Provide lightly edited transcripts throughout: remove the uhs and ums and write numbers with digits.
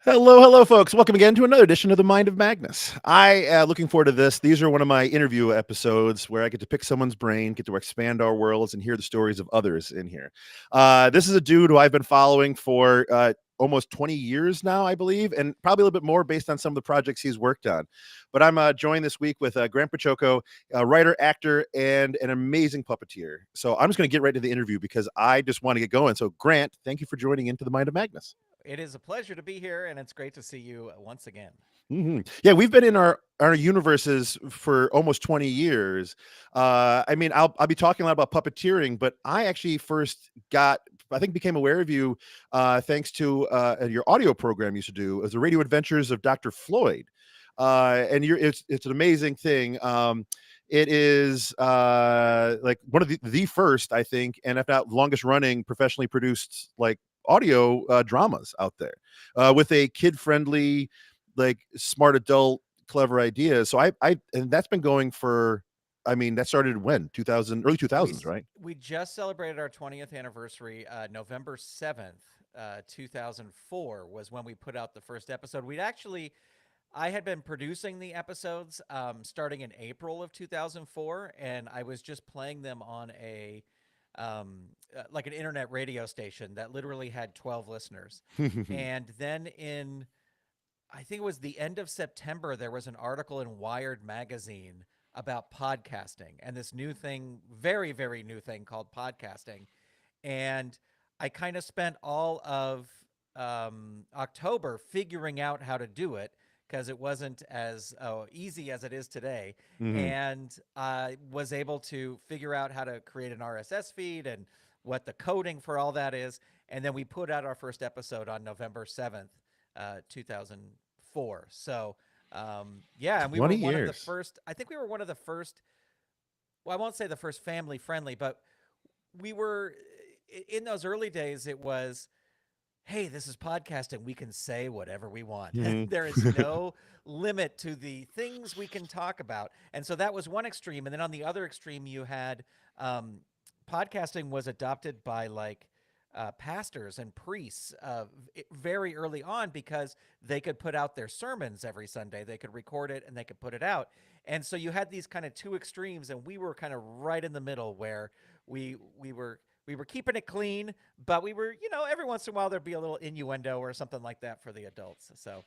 Hello, hello, folks. Welcome again to another edition of the Mind of Magnus. Looking forward to this. These are one of my interview episodes where I get to pick someone's brain, get to expand our worlds, and hear the stories of others in here. This is a dude who I've been following for almost 20 years now, I believe, and probably a little bit more based on some of the projects he's worked on. But I'm joined this week with Grant Baciocco, a writer, actor, and an amazing puppeteer. So I'm just going to get right to the interview because I just want to get going. So, Grant, thank you for joining into the Mind of Magnus. It is a pleasure to be here, and it's great to see you once again. Yeah, we've been in our universes for almost 20 years. I mean, I'll be talking a lot about puppeteering, but I actually first I think became aware of you thanks to your audio program you used to do as the Radio Adventures of Dr. Floyd. And it's an amazing thing. It is like one of the first, I think, and if not longest running professionally produced like audio dramas out there with a kid friendly, like smart adult clever ideas. So I and that's been going for, I mean, that started when 2000, early We 2000s, s- right? we just celebrated our 20th anniversary. November 7th, 2004 was when we put out the first episode. I had been producing the episodes starting in April of 2004, and I was just playing them on like an internet radio station that literally had 12 listeners. And then I think it was the end of September, there was an article in Wired magazine about podcasting and this new thing, very, very new thing called podcasting. And I kind of spent all of October figuring out how to do it because it wasn't as easy as it is today. Hmm. And I was able to figure out how to create an RSS feed and what the coding for all that is. And then we put out our first episode on November 7th, 2004. So, yeah, and we were 20 one of the years. first, I think we were one of the first, well, I won't say the first family friendly, but we were in those early days. It was, hey, this is podcasting. We can say whatever we want. Hmm. There is no limit to the things we can talk about. And so that was one extreme. And then on the other extreme, you had um, podcasting was adopted by like pastors and priests very early on because they could put out their sermons every Sunday. They could record it and they could put it out. And so you had these kind of two extremes, and we were kind of right in the middle where we were keeping it clean, but we were, every once in a while there'd be a little innuendo or something like that for the adults. So,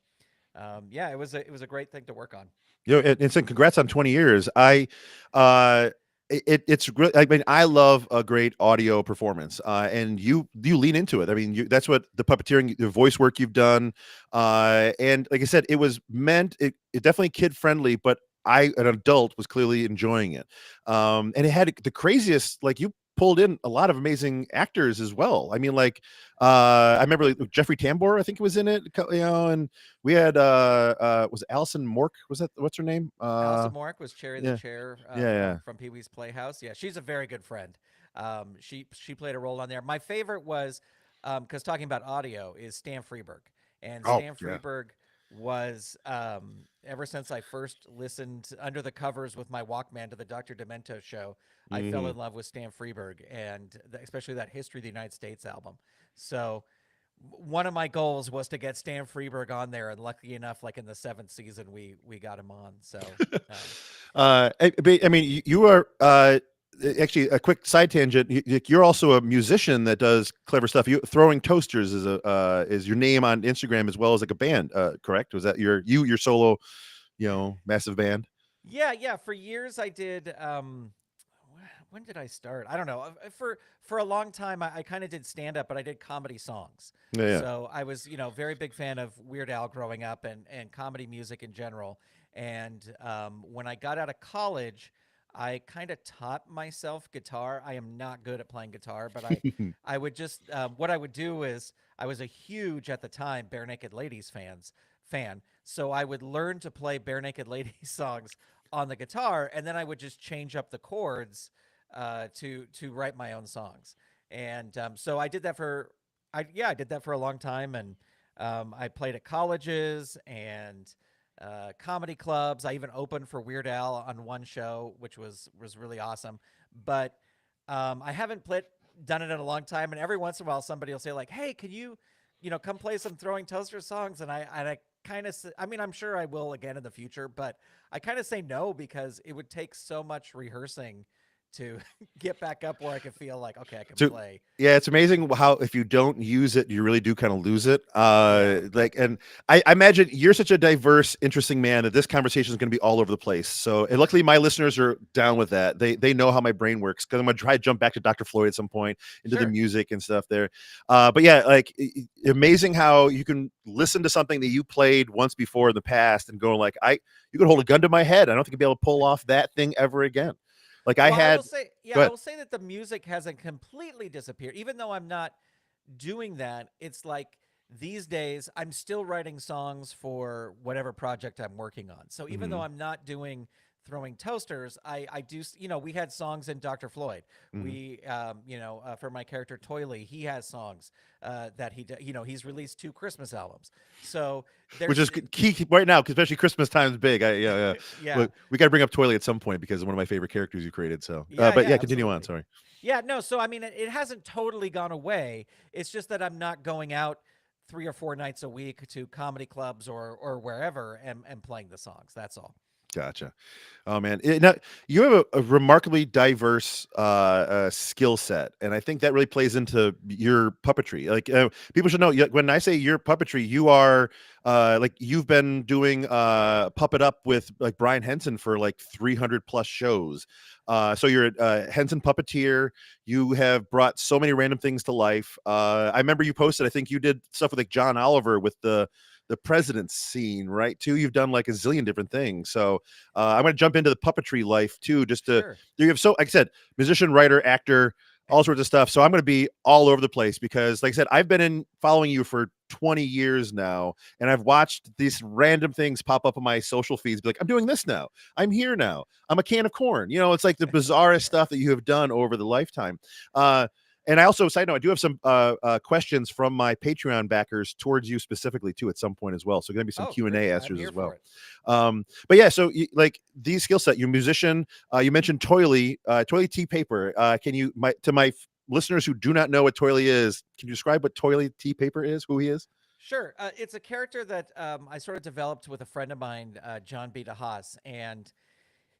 yeah, it was a great thing to work on. And so congrats on 20 years. Uh, it's really, I mean, I love a great audio performance, and you lean into it. I mean, that's what the puppeteering, the voice work you've done, and like I said, it definitely kid friendly, but an adult, was clearly enjoying it, and it had the craziest, like you pulled in a lot of amazing actors as well. I mean, like I remember like, Jeffrey Tambor, I think was in it, and we had was it Allison Mork? Was that what's her name? Allison Mork was Cherry the Yeah, Chair yeah, yeah. from Pee Wee's Playhouse. Yeah, she's a very good friend. She played a role on there. My favorite was because talking about audio is Stan Freberg, and Oh, Stan yeah. Freberg was ever since I first listened under the covers with my Walkman to the Dr. Demento show, I fell Hmm. in love with Stan Freberg and especially that History of the United States album. So one of my goals was to get Stan Freberg on there, and lucky enough, like in the seventh season, we got him on. So, I mean, you are actually a quick side tangent. You're also a musician that does clever stuff. You throwing toasters is your name on Instagram as well as like a band. Correct? Was that your solo, massive band? yeah, yeah. For years, I did. When did I start? I don't know. For a long time, I kind of did stand up, but I did comedy songs. Yeah, yeah. So I was, very big fan of Weird Al growing up and comedy music in general. And when I got out of college, I kind of taught myself guitar. I am not good at playing guitar, but I would just what I would do is I was a huge at the time Bare Naked Ladies fan. So I would learn to play Bare Naked Ladies songs on the guitar, and then I would just change up the chords to write my own songs. And so I did that for a long time, and I played at colleges and comedy clubs. I even opened for Weird Al on one show, which was really awesome. But I haven't done it in a long time, and every once in a while somebody will say like, "Hey, can you come play some throwing toaster songs, and I kind of, I mean, I'm sure I will again in the future, but I kind of say no because it would take so much rehearsing to get back up where I could feel like, okay, I can So play. yeah, it's amazing how if you don't use it, you really do kind of lose it. Yeah, And I imagine you're such a diverse, interesting man that this conversation is going to be all over the place. So, and luckily, my listeners are down with that. They know how my brain works because I'm gonna try to jump back to Dr. Floyd at some point into the sure. music and stuff there. But yeah, like amazing how you can listen to something that you played once before in the past and go like, you could hold a gun to my head. I don't think I'd be able to pull off that thing ever again. Like I Well, I will had. say, yeah, Go I ahead. will say that the music hasn't completely disappeared. Even though I'm not doing that, it's like these days I'm still writing songs for whatever project I'm working on. So even though Hmm. I'm not doing throwing toasters, I do, we had songs in Dr. Floyd. Hmm. We, for my character Toily, he has songs that he's released 2 Christmas albums. So Which there's, is key right now, 'cause especially Christmas time is big. Yeah, yeah. yeah, We got to bring up Toilet at some point because it's one of my favorite characters you created. So, yeah, but yeah, yeah, continue on. absolutely. Sorry. Yeah, no, so I mean, it hasn't totally gone away. It's just that I'm not going out 3 or 4 nights a week to comedy clubs or wherever and playing the songs. That's all. Gotcha. Oh man, now, you have a remarkably diverse skill set, and I think that really plays into your puppetry. Like people should know when I say your puppetry, you are like you've been doing puppet up with like Brian Henson for like 300 plus shows. So you're a Henson puppeteer. You have brought so many random things to life. I remember you posted. I think you did stuff with like John Oliver with the president's scene, right? Too. You've done like a zillion different things. So I'm going to jump into the puppetry life too, just to Sure. you have so like I said, musician, writer, actor, all sorts of stuff. So I'm going to be all over the place because, like I said, I've been in following you for 20 years now, and I've watched these random things pop up on my social feeds. Be like, I'm doing this now. I'm here now. I'm a can of corn. It's like the bizarrest stuff that you have done over the lifetime. Uh, and I also, side note, I do have some questions from my Patreon backers towards you specifically too at some point as well. So going to be some Oh, Q and A great. I'm answers here as for well. it. But yeah, so like these skill set, you're a musician. You mentioned Toily, Toily Tea Paper. Can you, to my listeners who do not know what Toily is, can you describe what Toily Tea Paper is? Who he is? Sure. It's a character that I sort of developed with a friend of mine, John B. DeHaas, and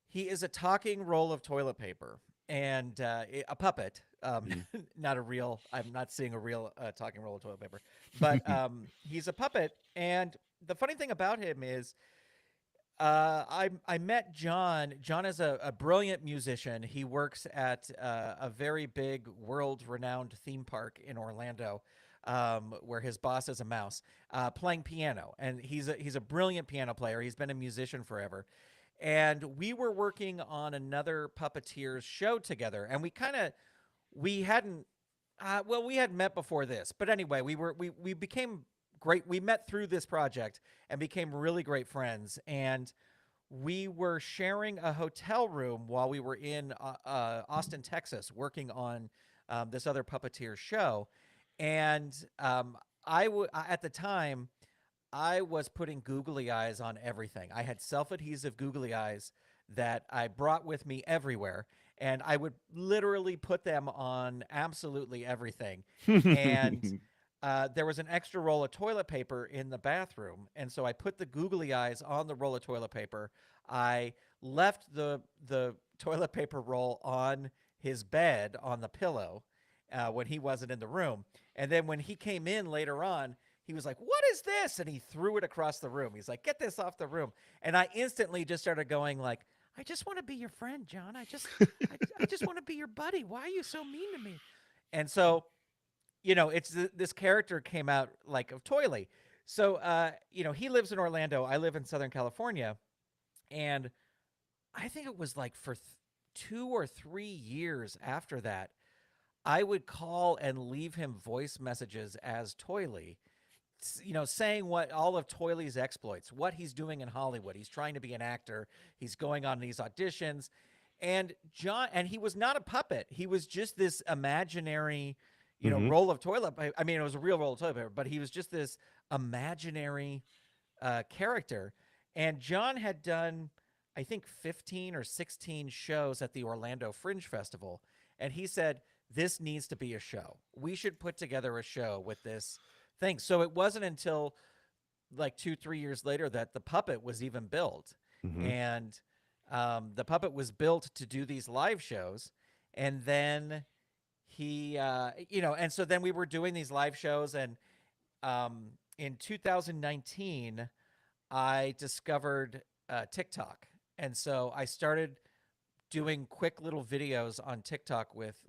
he is a talking roll of toilet paper and a puppet. Mm. Not a real. I'm not seeing a real talking roll of toilet paper, but he's a puppet. And the funny thing about him is, I met John. John is a brilliant musician. He works at a very big, world renowned theme park in Orlando, where his boss is a mouse, playing piano, and he's a brilliant piano player. He's been a musician forever, and we were working on another puppeteer's show together, and we hadn't well, we had met before this, but anyway, we became great. We met through this project and became really great friends, and we were sharing a hotel room while we were in Austin, Texas, working on this other puppeteer show. And at the time, I was putting googly eyes on everything. I had self adhesive googly eyes that I brought with me everywhere. And I would literally put them on absolutely everything. And there was an extra roll of toilet paper in the bathroom. And so I put the googly eyes on the roll of toilet paper. I left the toilet paper roll on his bed on the pillow when he wasn't in the room. And then when he came in later on, he was like, "What is this?" And he threw it across the room. He's like, "Get this off the room." And I instantly just started going like, "I just want to be your friend, John. I just want to be your buddy. Why are you so mean to me?" And so, it's this character came out like of Toily. So, he lives in Orlando. I live in Southern California, and I think it was like for 2 or 3 years after that, I would call and leave him voice messages as Toily, saying what all of Toily's exploits, what he's doing in Hollywood. He's trying to be an actor. He's going on these auditions. And he was not a puppet. He was just this imaginary, Hmm. roll of toilet paper. I mean, it was a real roll of toilet paper, but he was just this imaginary character. And John had done, I think, 15 or 16 shows at the Orlando Fringe Festival. And he said, "This needs to be a show. We should put together a show with this things. So it wasn't until like 2 3 years later that the puppet was even built, Hmm. and the puppet was built to do these live shows, and then he and so then we were doing these live shows, and in 2019 I discovered TikTok, and so I started doing quick little videos on TikTok with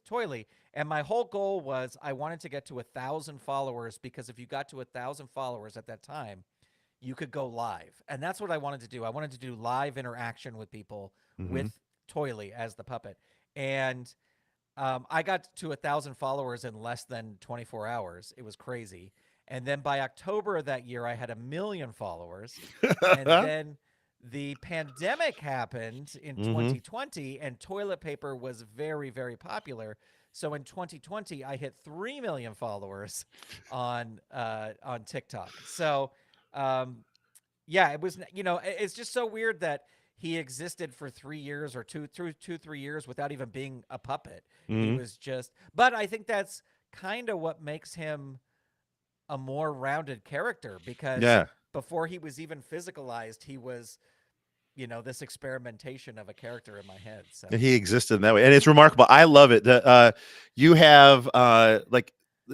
Toily. And my whole goal was I wanted to get to 1,000 followers, because if you got to 1,000 followers at that time, you could go live. And that's what I wanted to do. I wanted to do live interaction with people Hmm. with Toily as the puppet. And I got to 1,000 followers in less than 24 hours. It was crazy. And then by October of that year, I had 1 million followers. And then the pandemic happened in Hmm. 2020, and toilet paper was very, very popular. So in 2020, I hit 3 million followers on TikTok. So um, yeah, it was. It's just so weird that he existed for 3 years, or 3 years without even being a puppet. He Hmm. was just. But I think that's kind of what makes him a more rounded character, because Yeah. before he was even physicalized, he was this experimentation of a character in my head. So He existed in that way, and it's remarkable. I love it that you have like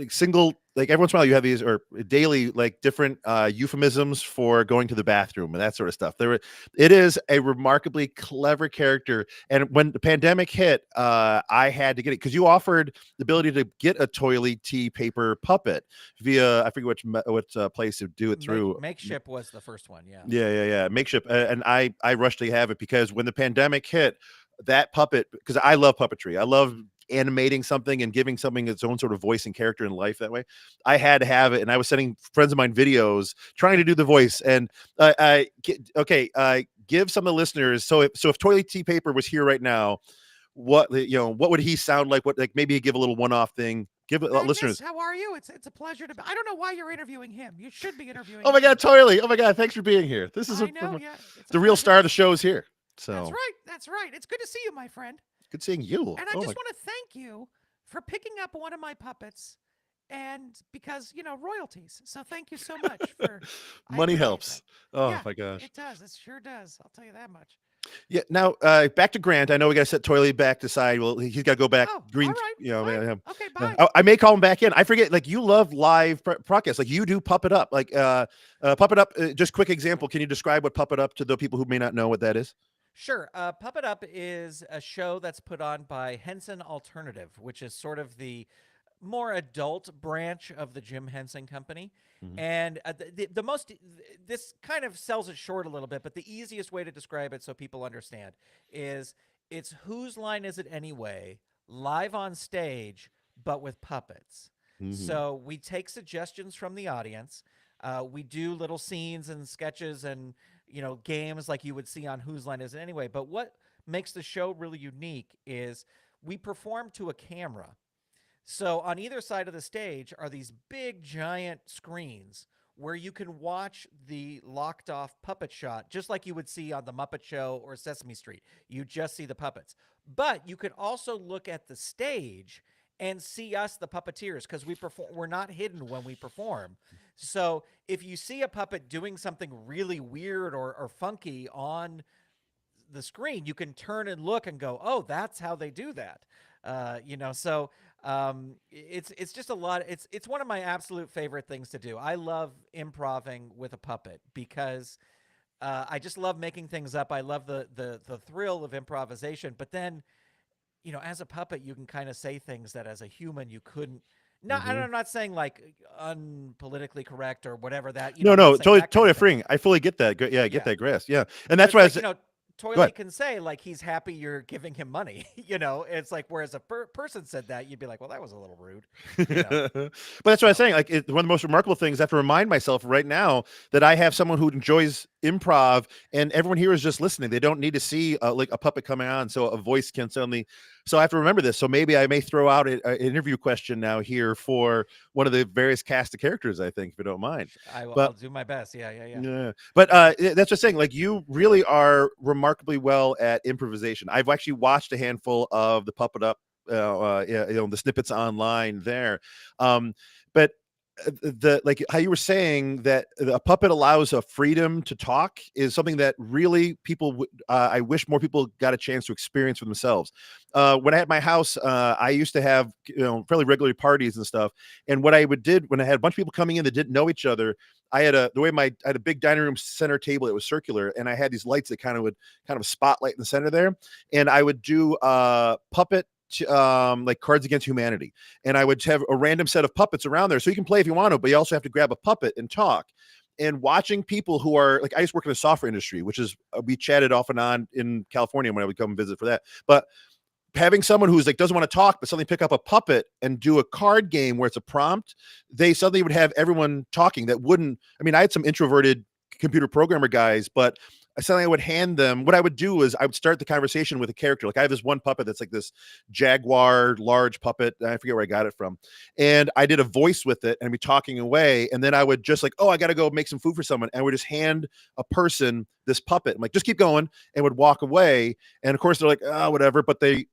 single, like every once in a while you have these, or daily, like different euphemisms for going to the bathroom and that sort of stuff. It is a remarkably clever character. And when the pandemic hit, I had to get it because you offered the ability to get a toilet paper puppet via, I forget which place to do it through. makeshift was the first one. Yeah. Yeah. Makeshift, and I rushed to have it because when the pandemic hit, that puppet, because I love puppetry, I love animating something and giving something its own sort of voice and character in life that way. I had to have it, and I was sending friends of mine videos trying to do the voice. And okay, give some of the listeners. So if toilet paper was here right now, what would he sound like? What, like, maybe give a little one-off thing. Give Magnus, listeners. how are you? It's a pleasure to. I don't know why you're interviewing him. You should be Oh interviewing my God, me. totally. Oh my God, thanks for being here. This is I know. Yeah, it's a the real pleasure star to. of the show is here. That's So right. That's right. It's good to see you, my friend. good seeing you. And I Oh just my, want to thank you for picking up one of my puppets, and because royalties. So thank you so much for. I money appreciate that. helps. Oh Yeah, my gosh. it does. It sure does. I'll tell you that much. Yeah. Now, back to Grant. I know we got to set Toily back to side. Well, he's got to go back. Oh, all Green. right, fine. Okay, bye. I may call him back in. I forget. Like, you love live broadcasts. Like, you do Puppet Up. Like, Puppet Up. Just quick example. Can you describe what Puppet Up to the people who may not know what that is? Sure. Puppet Up is a show that's put on by Henson Alternative, which is sort of the more adult branch of the Jim Henson Company. Mm-hmm. And the most, this kind of sells it short a little bit, but the easiest way to describe it so people understand is it's Whose Line Is It Anyway, live on stage, but with puppets. Mm-hmm. So we take suggestions from the audience. We do little scenes and sketches and games like you would see on Whose Line Is It Anyway. But what makes the show really unique is we perform to a camera. So on either side of the stage are these big giant screens where you can watch the locked off puppet shot, just like you would see on the Muppet Show or Sesame Street. You just see the puppets. But you could also look at the stage and see us, the puppeteers, because we're not hidden when we perform. So if you see a puppet doing something really weird or funky on the screen, you can turn and look and go, "Oh, that's how they do that." So it's just a lot. It's one of my absolute favorite things to do. I love improving with a puppet because I just love making things up. I love the thrill of improvisation. But then, as a puppet, you can kind of say things that as a human you couldn't. No, Mm-hmm. I'm not saying like unpolitically correct or whatever that. No, I'm not no, saying totally, that kind totally of thing. freeing. I fully get that. Yeah, I get Yeah. that grasp. Yeah, and But that's it's why I like, was. Go Toily ahead. can say like he's happy you're giving him money. It's like, whereas a person said that, you'd be like, well, that was a little rude, you know. But that's what I'm So saying. Like, one of the most remarkable things, I have to remind myself right now that I have someone who enjoys improv, and everyone here is just listening. They don't need to see like a puppet coming on, so a voice can suddenly. So I have to remember this. So maybe I may throw out an interview question now here for one of the various cast of characters. I think, if you don't mind. I'll But do my best. Yeah. yeah, but that's just saying. Like, you really are remarkably well at improvisation. I've actually watched a handful of the Puppet Up, yeah, the snippets online there. Um, but the like how you were saying that a puppet allows a freedom to talk is something that really I wish more people got a chance to experience for themselves. When I had my house, I used to have fairly regular parties and stuff, and what I would did when I had a bunch of people coming in that didn't know each other, I had I had a big dining room center table that was circular, and I had these lights that kind of a spotlight in the center there, and I would do puppet like Cards Against Humanity, and I would have a random set of puppets around there, so you can play if you want to, but you also have to grab a puppet and talk. And watching people who are like, I used to work in the software industry, which is we chatted off and on in California when I would come and visit for that, but having someone who's like doesn't want to talk but suddenly pick up a puppet and do a card game where it's a prompt, they suddenly would have everyone talking that wouldn't. I mean, I had some introverted computer programmer guys, but suddenly I would hand them, what I would do is I would start the conversation with a character. Like I have this one puppet that's like this jaguar large puppet, I forget where I got it from, and I did a voice with it and be talking away, and then I would just like, oh, I gotta go make some food for someone, and I would just hand a person this puppet. I'm like, just keep going, and would walk away. And of course they're like, oh, whatever, but they,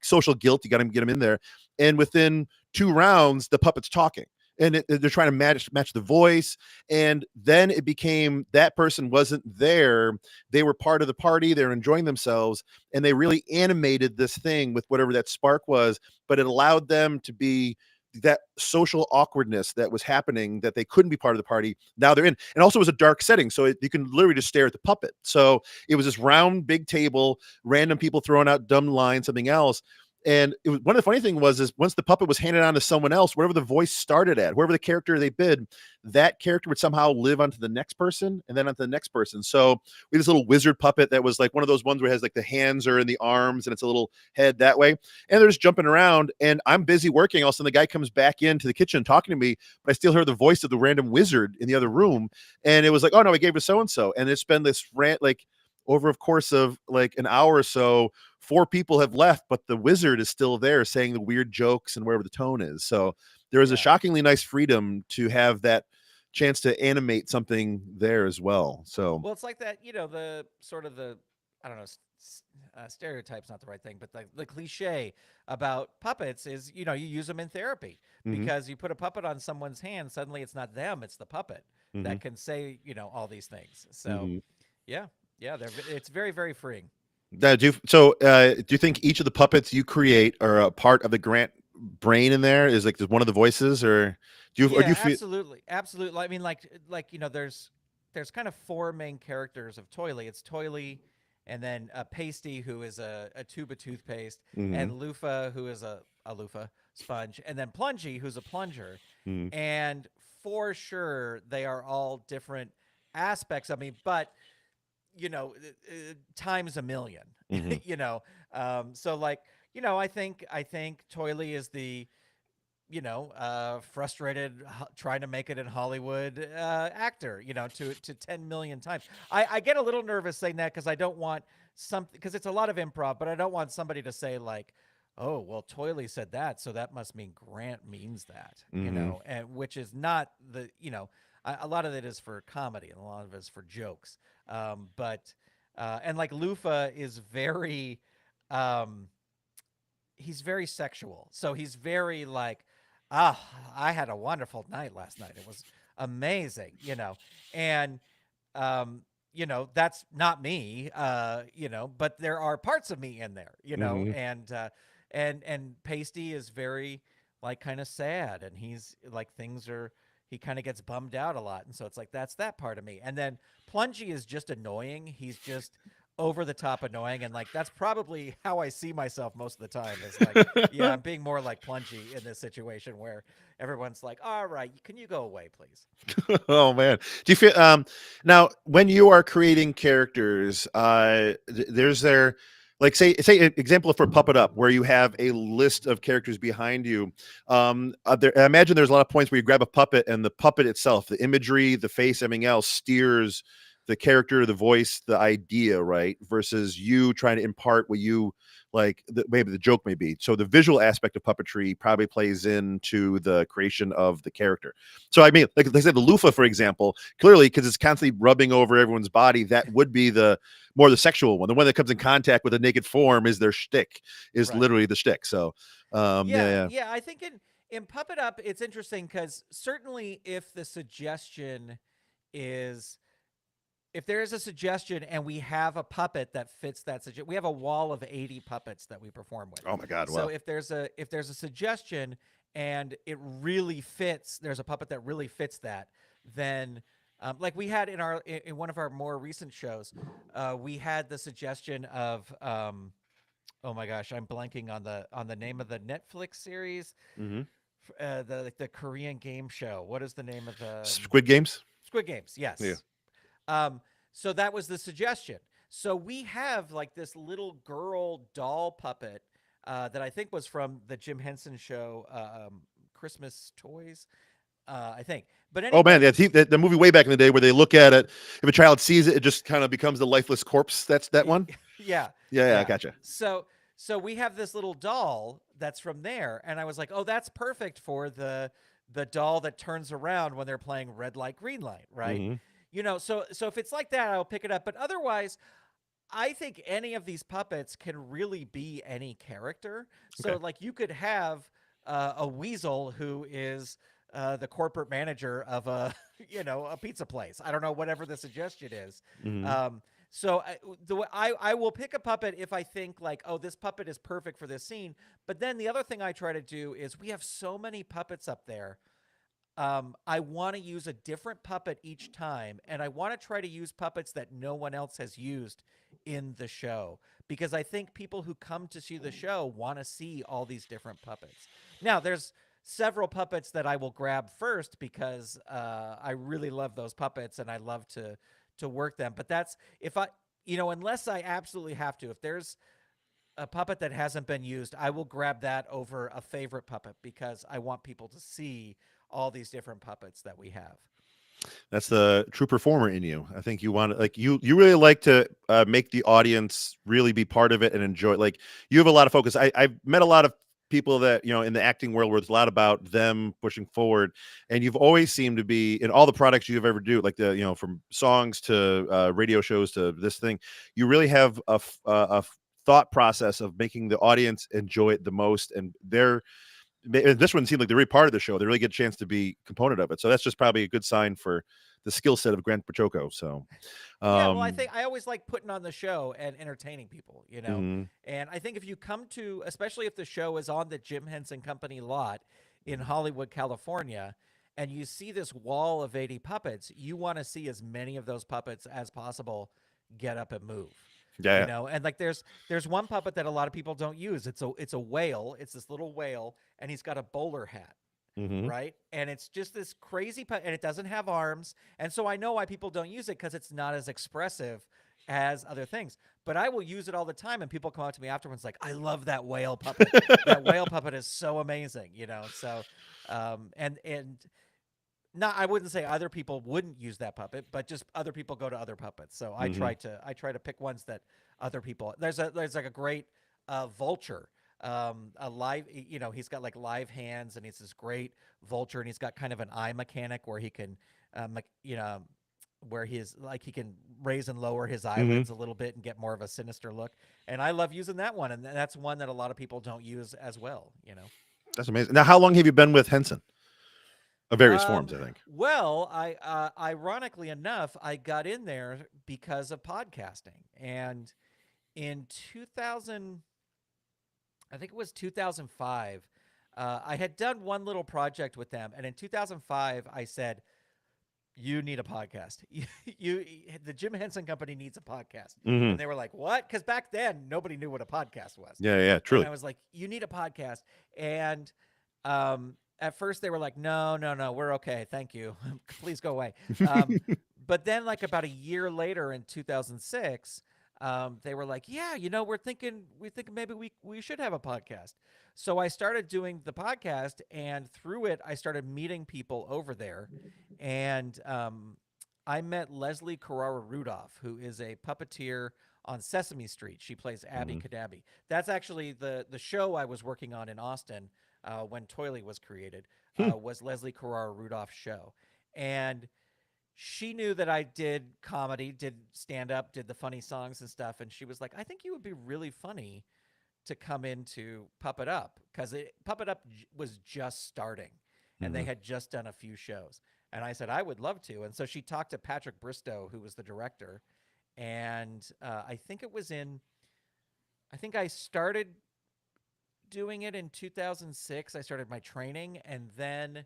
social guilt, you got to get them in there. And within 2 rounds, the puppet's talking, and they're trying to match the voice. And then it became that person wasn't there. They were part of the party. They're enjoying themselves, and they really animated this thing with whatever that spark was. But it allowed them to be that social awkwardness that was happening, that they couldn't be part of the party. Now they're in, and also it was a dark setting, so you can literally just stare at the puppet. So it was this round big table, random people throwing out dumb lines, something else. And it was, one of the funny thing was, is once the puppet was handed on to someone else, whatever the voice started at, whoever the character they bid, that character would somehow live onto the next person and then onto the next person. So we had this little wizard puppet that was like one of those ones where it has like the hands are in the arms and it's a little head that way. And they're just jumping around, and I'm busy working. All of a sudden the guy comes back into the kitchen talking to me, but I still heard the voice of the random wizard in the other room. And it was like, oh no, I gave it to so-and-so. And it's been this rant, like over a course of like an hour or so, 4 people have left, but the wizard is still there saying the weird jokes and wherever the tone is. So there is a shockingly nice freedom to have that chance to animate something there as well. So Well, it's like that, the sort of the, I don't know, stereotype's not the right thing, but the cliche about puppets is, you use them in therapy mhm, because you put a puppet on someone's hand, suddenly it's not them, it's the puppet mhm, that can say, all these things. So, mhm. yeah, yeah, it's very, very freeing. Do you think each of the puppets you create are a part of the Grant brain in there? Is like one of the voices, or do you Yeah, feel? absolutely, absolutely. I mean, there's kind of 4 main characters of Toily. It's Toily, and then Pasty, who is a tube of toothpaste, Mhm, and Loofah, who is a loofah sponge, and then Plungy, who's a plunger. mhm, And for sure, they are all different aspects of me, but times a million. mhm, you know, so like I think Toily is the frustrated trying to make it in Hollywood actor, to 10 million times. I get a little nervous saying that because I don't want something, because it's a lot of improv, but I don't want somebody to say like, oh, well, Toily said that, so that must mean Grant means that, mhm, and which is not a lot of it is for comedy and a lot of it is for jokes. But and like Lufa is very, um, he's very sexual. So he's very like, ah, I had a wonderful night last night. It was amazing, and um, that's not me, but there are parts of me in there, mhm, and Pasty is very like kind of sad, and he's like he kind of gets bummed out a lot, and so it's like that's that part of me. And then Plungy is just annoying. He's just over the top annoying, and like that's probably how I see myself most of the time is like, yeah, I'm being more like Plungy in this situation where everyone's like, all right, can you go away please? Oh man, do you feel now when you are creating characters? There's there, like say an example for Puppet Up, where you have a list of characters behind you. I imagine there's a lot of points where you grab a puppet and the puppet itself, the imagery, the face, everything else steers the character, the voice, the idea, right? Versus you trying to impart what you like, maybe the joke may be. So the visual aspect of puppetry probably plays into the creation of the character. So I mean, like they said, the loofah, for example, clearly because it's constantly rubbing over everyone's body, that would be the more the sexual one. The one that comes in contact with a naked form is their shtick, is Right. literally the shtick. So yeah, Yeah, yeah. yeah. I think In Puppet Up, it's interesting because certainly if the suggestion is if there is a suggestion and we have a puppet that fits that suggestion, we have a wall of 80 puppets that we perform with. Oh my God! So Wow. if there's a suggestion and it really fits, there's a puppet that really fits that, then like we had in one of our more recent shows, we had the suggestion of oh my gosh, I'm blanking on the name of the Netflix series, Hmm. the Korean game show. What is the name of the Squid Games. Squid Games? Yeah. Yes. Um, so that was the suggestion. So we have like this little girl doll puppet that I think was from the Jim Henson show, Christmas Toys, I think. But Oh man, anyway, yeah, the movie way back in the day where they look at it. If a child sees it, it just kind of becomes the lifeless corpse. That's that one. yeah, Yeah, yeah, I yeah. gotcha. So we have this little doll that's from there, and I was like, oh, that's perfect for the doll that turns around when they're playing red light, green light, right? Hmm. So if it's like that, I'll pick it up. But otherwise, I think any of these puppets can really be any character. So, Okay. like, you could have a weasel who is the corporate manager of a, a pizza place. I don't know, whatever the suggestion is. Hmm. Um, so I will pick a puppet if I think like, oh, this puppet is perfect for this scene. But then the other thing I try to do is we have so many puppets up there. I want to use a different puppet each time, and I want to try to use puppets that no one else has used in the show because I think people who come to see the show want to see all these different puppets. Now, there's several puppets that I will grab first because I really love those puppets and I love to work them. But that's if I, unless I absolutely have to, if there's a puppet that hasn't been used, I will grab that over a favorite puppet because I want people to see all these different puppets that we have. That's the true performer in you. I think you want to, like, you really like to make the audience really be part of it and enjoy it. Like, you have a lot of focus. I've met a lot of people that, in the acting world where it's a lot about them pushing forward, and you've always seemed to be in all the products you've ever do, like the, from songs to radio shows to this thing. You really have thought process of making the audience enjoy it the most, and this one seemed like they're really part of the show. They really get a chance to be component of it. So that's just probably a good sign for the skill set of Grant Baciocco. So, Yeah, well, I um, think I always like putting on the show and entertaining people. mhm, And I think if you come to, especially if the show is on the Jim Henson Company lot in Hollywood, California, and you see this wall of 80 puppets, you want to see as many of those puppets as possible get up and move. yeah, And like there's one puppet that a lot of people don't use. It's a whale. It's this little whale, and he's got a bowler hat, yeah. Hmm. right? And it's just this crazy and it doesn't have arms. And so I know why people don't use it because it's not as expressive as other things. But I will use it all the time, and people come up to me afterwards like, "I love that whale puppet. That whale puppet is so amazing." So, and not I wouldn't say other people wouldn't use that puppet, but just other people go to other puppets. So Hmm. I try to pick ones that other people. There's like a great vulture, a live. He's got like live hands, and he's this great vulture, and he's got kind of an eye mechanic where he can, you know. Where he's like he can raise and lower his Hmm. eyelids a little bit and get more of a sinister look, and I love using that one, and that's one that a lot of people don't use as well. That's amazing. Now, how long have you been with Henson? Of various forms, I think. Well, I ironically enough, I got in there because of podcasting. And in 2000, I think it was 2005, I had done one little project with them, and in 2005, I said, "You need a podcast. The Jim Henson Company needs a podcast." Hmm. And they were like, "What?" Because back then, nobody knew what a podcast was. Yeah, yeah, And truly. I was like, "You need a podcast." And at first they were like, "No, no, no, we're okay. Thank you. Please go away." But then, like about a year later in 2006, they were like, "Yeah, we think maybe we should have a podcast." So I started doing the podcast, and through it, I started meeting people over there, and I met Leslie Carrara Rudolph, who is a puppeteer on Sesame Street. She plays Abby Hmm. Cadabby. That's actually the show I was working on in Austin when Toily was created. Hmm. Was Leslie Carrara Rudolph's show, and she knew that I did comedy, did stand up, did the funny songs and stuff, and she was like, "I think you would be really funny to come into Puppet Up because Puppet Up was just starting, and they Mhm. had just done a few shows. And I said I would love to, and so she talked to Patrick Bristow, who was the director, and I think it was in. I think I started doing it in 2006. I started my training, and then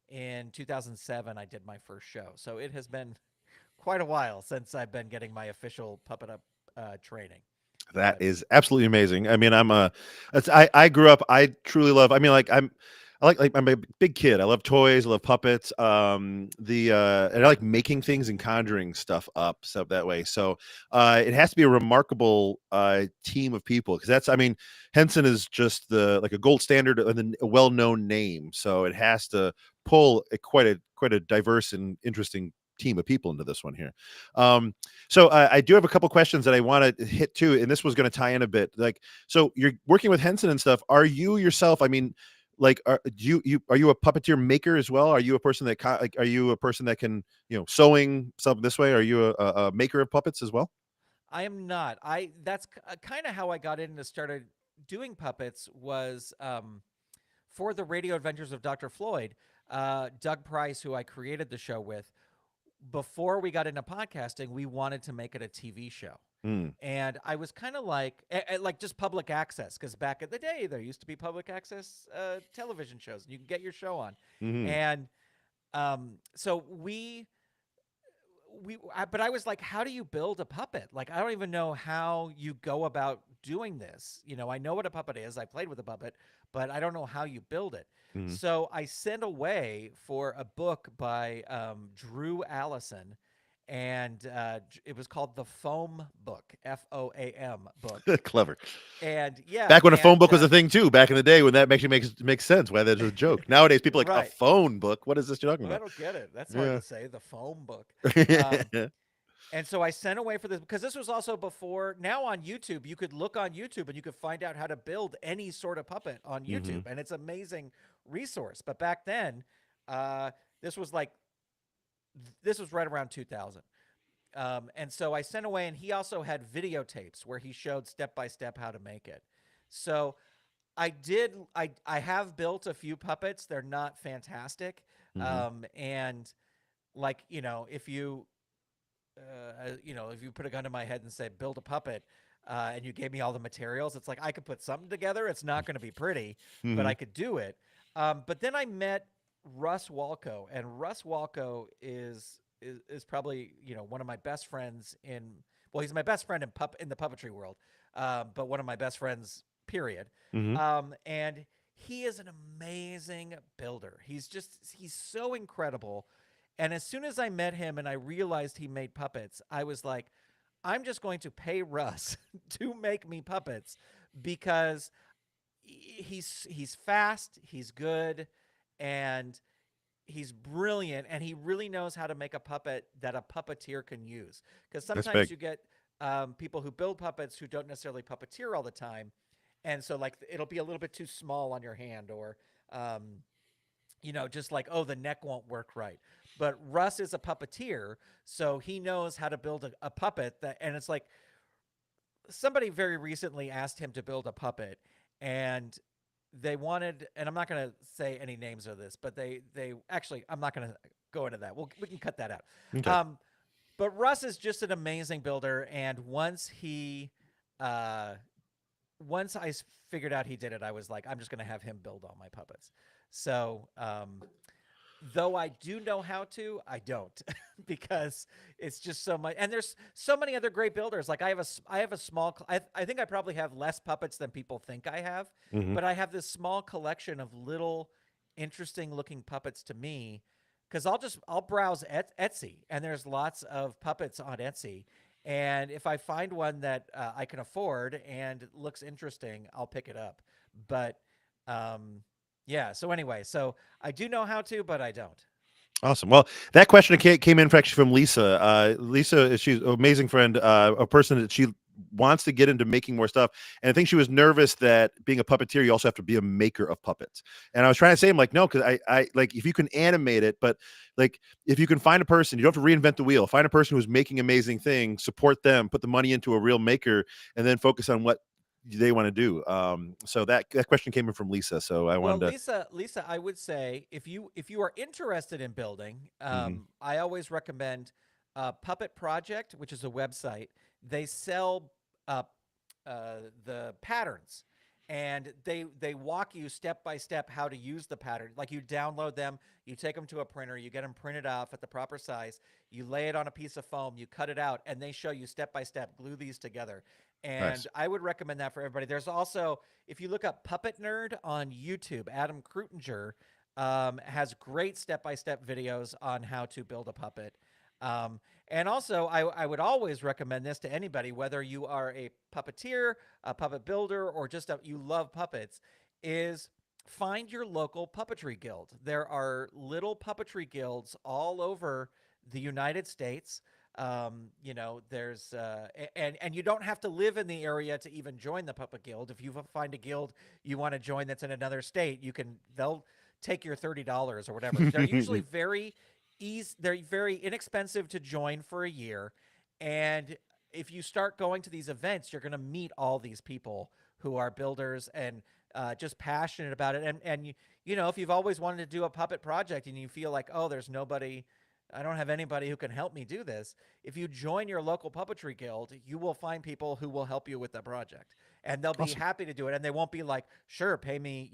in 2007 I did my first show. So it has been quite a while since I've been getting my official Puppet Up training. That But is absolutely amazing. I mean, I grew up. I truly love. I mean, like I'm a big kid. I love toys. I love puppets. And I like making things and conjuring stuff up so that way. So it has to be a remarkable team of people because that's. I mean, Henson is just like a gold standard and a well known name. So it has to pull quite a diverse and interesting team of people into this one here. So I do have a couple questions that I want to hit too, and this was going to tie in a bit. Like, so you're working with Henson and stuff. Are you yourself? I mean, like, are you a puppeteer maker as well? Are you a person that like, are you a person that can sewing something this way? Are you a maker of puppets as well? I am not. I That's kind of how I got into started doing puppets was for the Radio Adventures of Dr. Floyd. Doug Price, who I created the show with, before we got into podcasting, we wanted to make it a TV show. Mm. And I was kind of like just public access, because back in the day, there used to be public access television shows, and you can get your show on. Hmm. And so but I was like, how do you build a puppet? Like, I don't even know how you go about doing this. I know what a puppet is. I played with a puppet, but I don't know how you build it. Hmm. So I sent away for a book by Drew Allison, and it was called The Foam Book, FOAM book. Clever. And yeah, Back when a phone and book was a thing too. Back in the day when that actually makes sense. Why that's a joke. Nowadays, people are like a right. phone book. What is this you're talking Well, I about? don't get it. That's hard Yeah. to say. The Foam Book. Um, And so I sent away for this because this was also before. Now on YouTube, you could look on YouTube and you could find out how to build any sort of puppet on Hmm. YouTube, and it's an amazing resource. But back then, uh, this was like this was right around 2000. And so I sent away, and he also had videotapes where he showed step by step how to make it. So I have built a few puppets. They're not fantastic. Hmm. And like, if you put a gun to my head and say build a puppet, and you gave me all the materials, it's like I could put something together. It's not going to be pretty, but Hmm. I could do it. But then I met Russ Walco, and Russ Walco is probably one of my best friends in. Well, he's my best friend in the puppetry world, but one of my best friends. Period. Hmm. And he is an amazing builder. He's so incredible. And as soon as I met him and I realized he made puppets, I was like, I'm just going to pay Russ to make me puppets because he's fast, he's good, and he's brilliant, and he really knows how to make a puppet that a puppeteer can use. Because That's sometimes big. you get people who build puppets who don't necessarily puppeteer all the time, and so like it'll be a little bit too small on your hand, or just like, oh, the neck won't work right. But Russ is a puppeteer, so he knows how to build a puppet and it's like somebody very recently asked him to build a puppet, and they wanted, and I'm not going to say any names of this, but they actually, I'm not going to go into that. We can cut that out. Okay. Um, but Russ is just an amazing builder, and uh, once I figured out he did it, I was like, I'm just going to have him build all my puppets. So, though I do know how to, I don't because it's just so much. And there's so many other great builders. Like I have a small. I think I probably have less puppets than people think I have, Hmm. but I have this small collection of little, interesting looking puppets to me. Because I'll browse Etsy, and there's lots of puppets on Etsy. And if I find one that I can afford and looks interesting, I'll pick it up. But um, yeah. So anyway, so I do know how to, but I don't. Awesome. Well, that question came in actually from Lisa. Lisa, she's an amazing friend, a person that she wants to get into making more stuff. And I think she was nervous that being a puppeteer, you also have to be a maker of puppets. And I was trying to say, I'm like, no, because I like if you can animate it, but like if you can find a person, you don't have to reinvent the wheel. Find a person who's making amazing things, support them, put the money into a real maker, and then focus on what they want to do. So that question came in from Lisa. So I Well, wanted to. Lisa, I would say if you are interested in building, Mhm. I always recommend Puppet Project, which is a website. They sell uh, the patterns, and they walk you step by step how to use the pattern. Like you download them, you take them to a printer, you get them printed off at the proper size, you lay it on a piece of foam, you cut it out, and they show you step by step glue these together. Nice. And I would recommend that for everybody. There's also, if you look up Puppet Nerd on YouTube, Adam Krutinger has great step-by-step videos on how to build a puppet. Um, and also, I would always recommend this to anybody, whether you are a puppeteer, a puppet builder, or just you love puppets, is find your local puppetry guild. There are little puppetry guilds all over the United States. There's and you don't have to live in the area to even join the puppet guild. If you find a guild you want to join that's in another state, they'll take your $30 or whatever. They're usually very easy. They're very inexpensive to join for a year, and if you start going to these events, you're going to meet all these people who are builders and just passionate about it. And if you've always wanted to do a puppet project and you feel like, oh, there's nobody, I don't have anybody who can help me do this. If you join your local puppetry guild, you will find people who will help you with the project, and they'll be Awesome. happy to do it. And they won't be like, sure, pay me,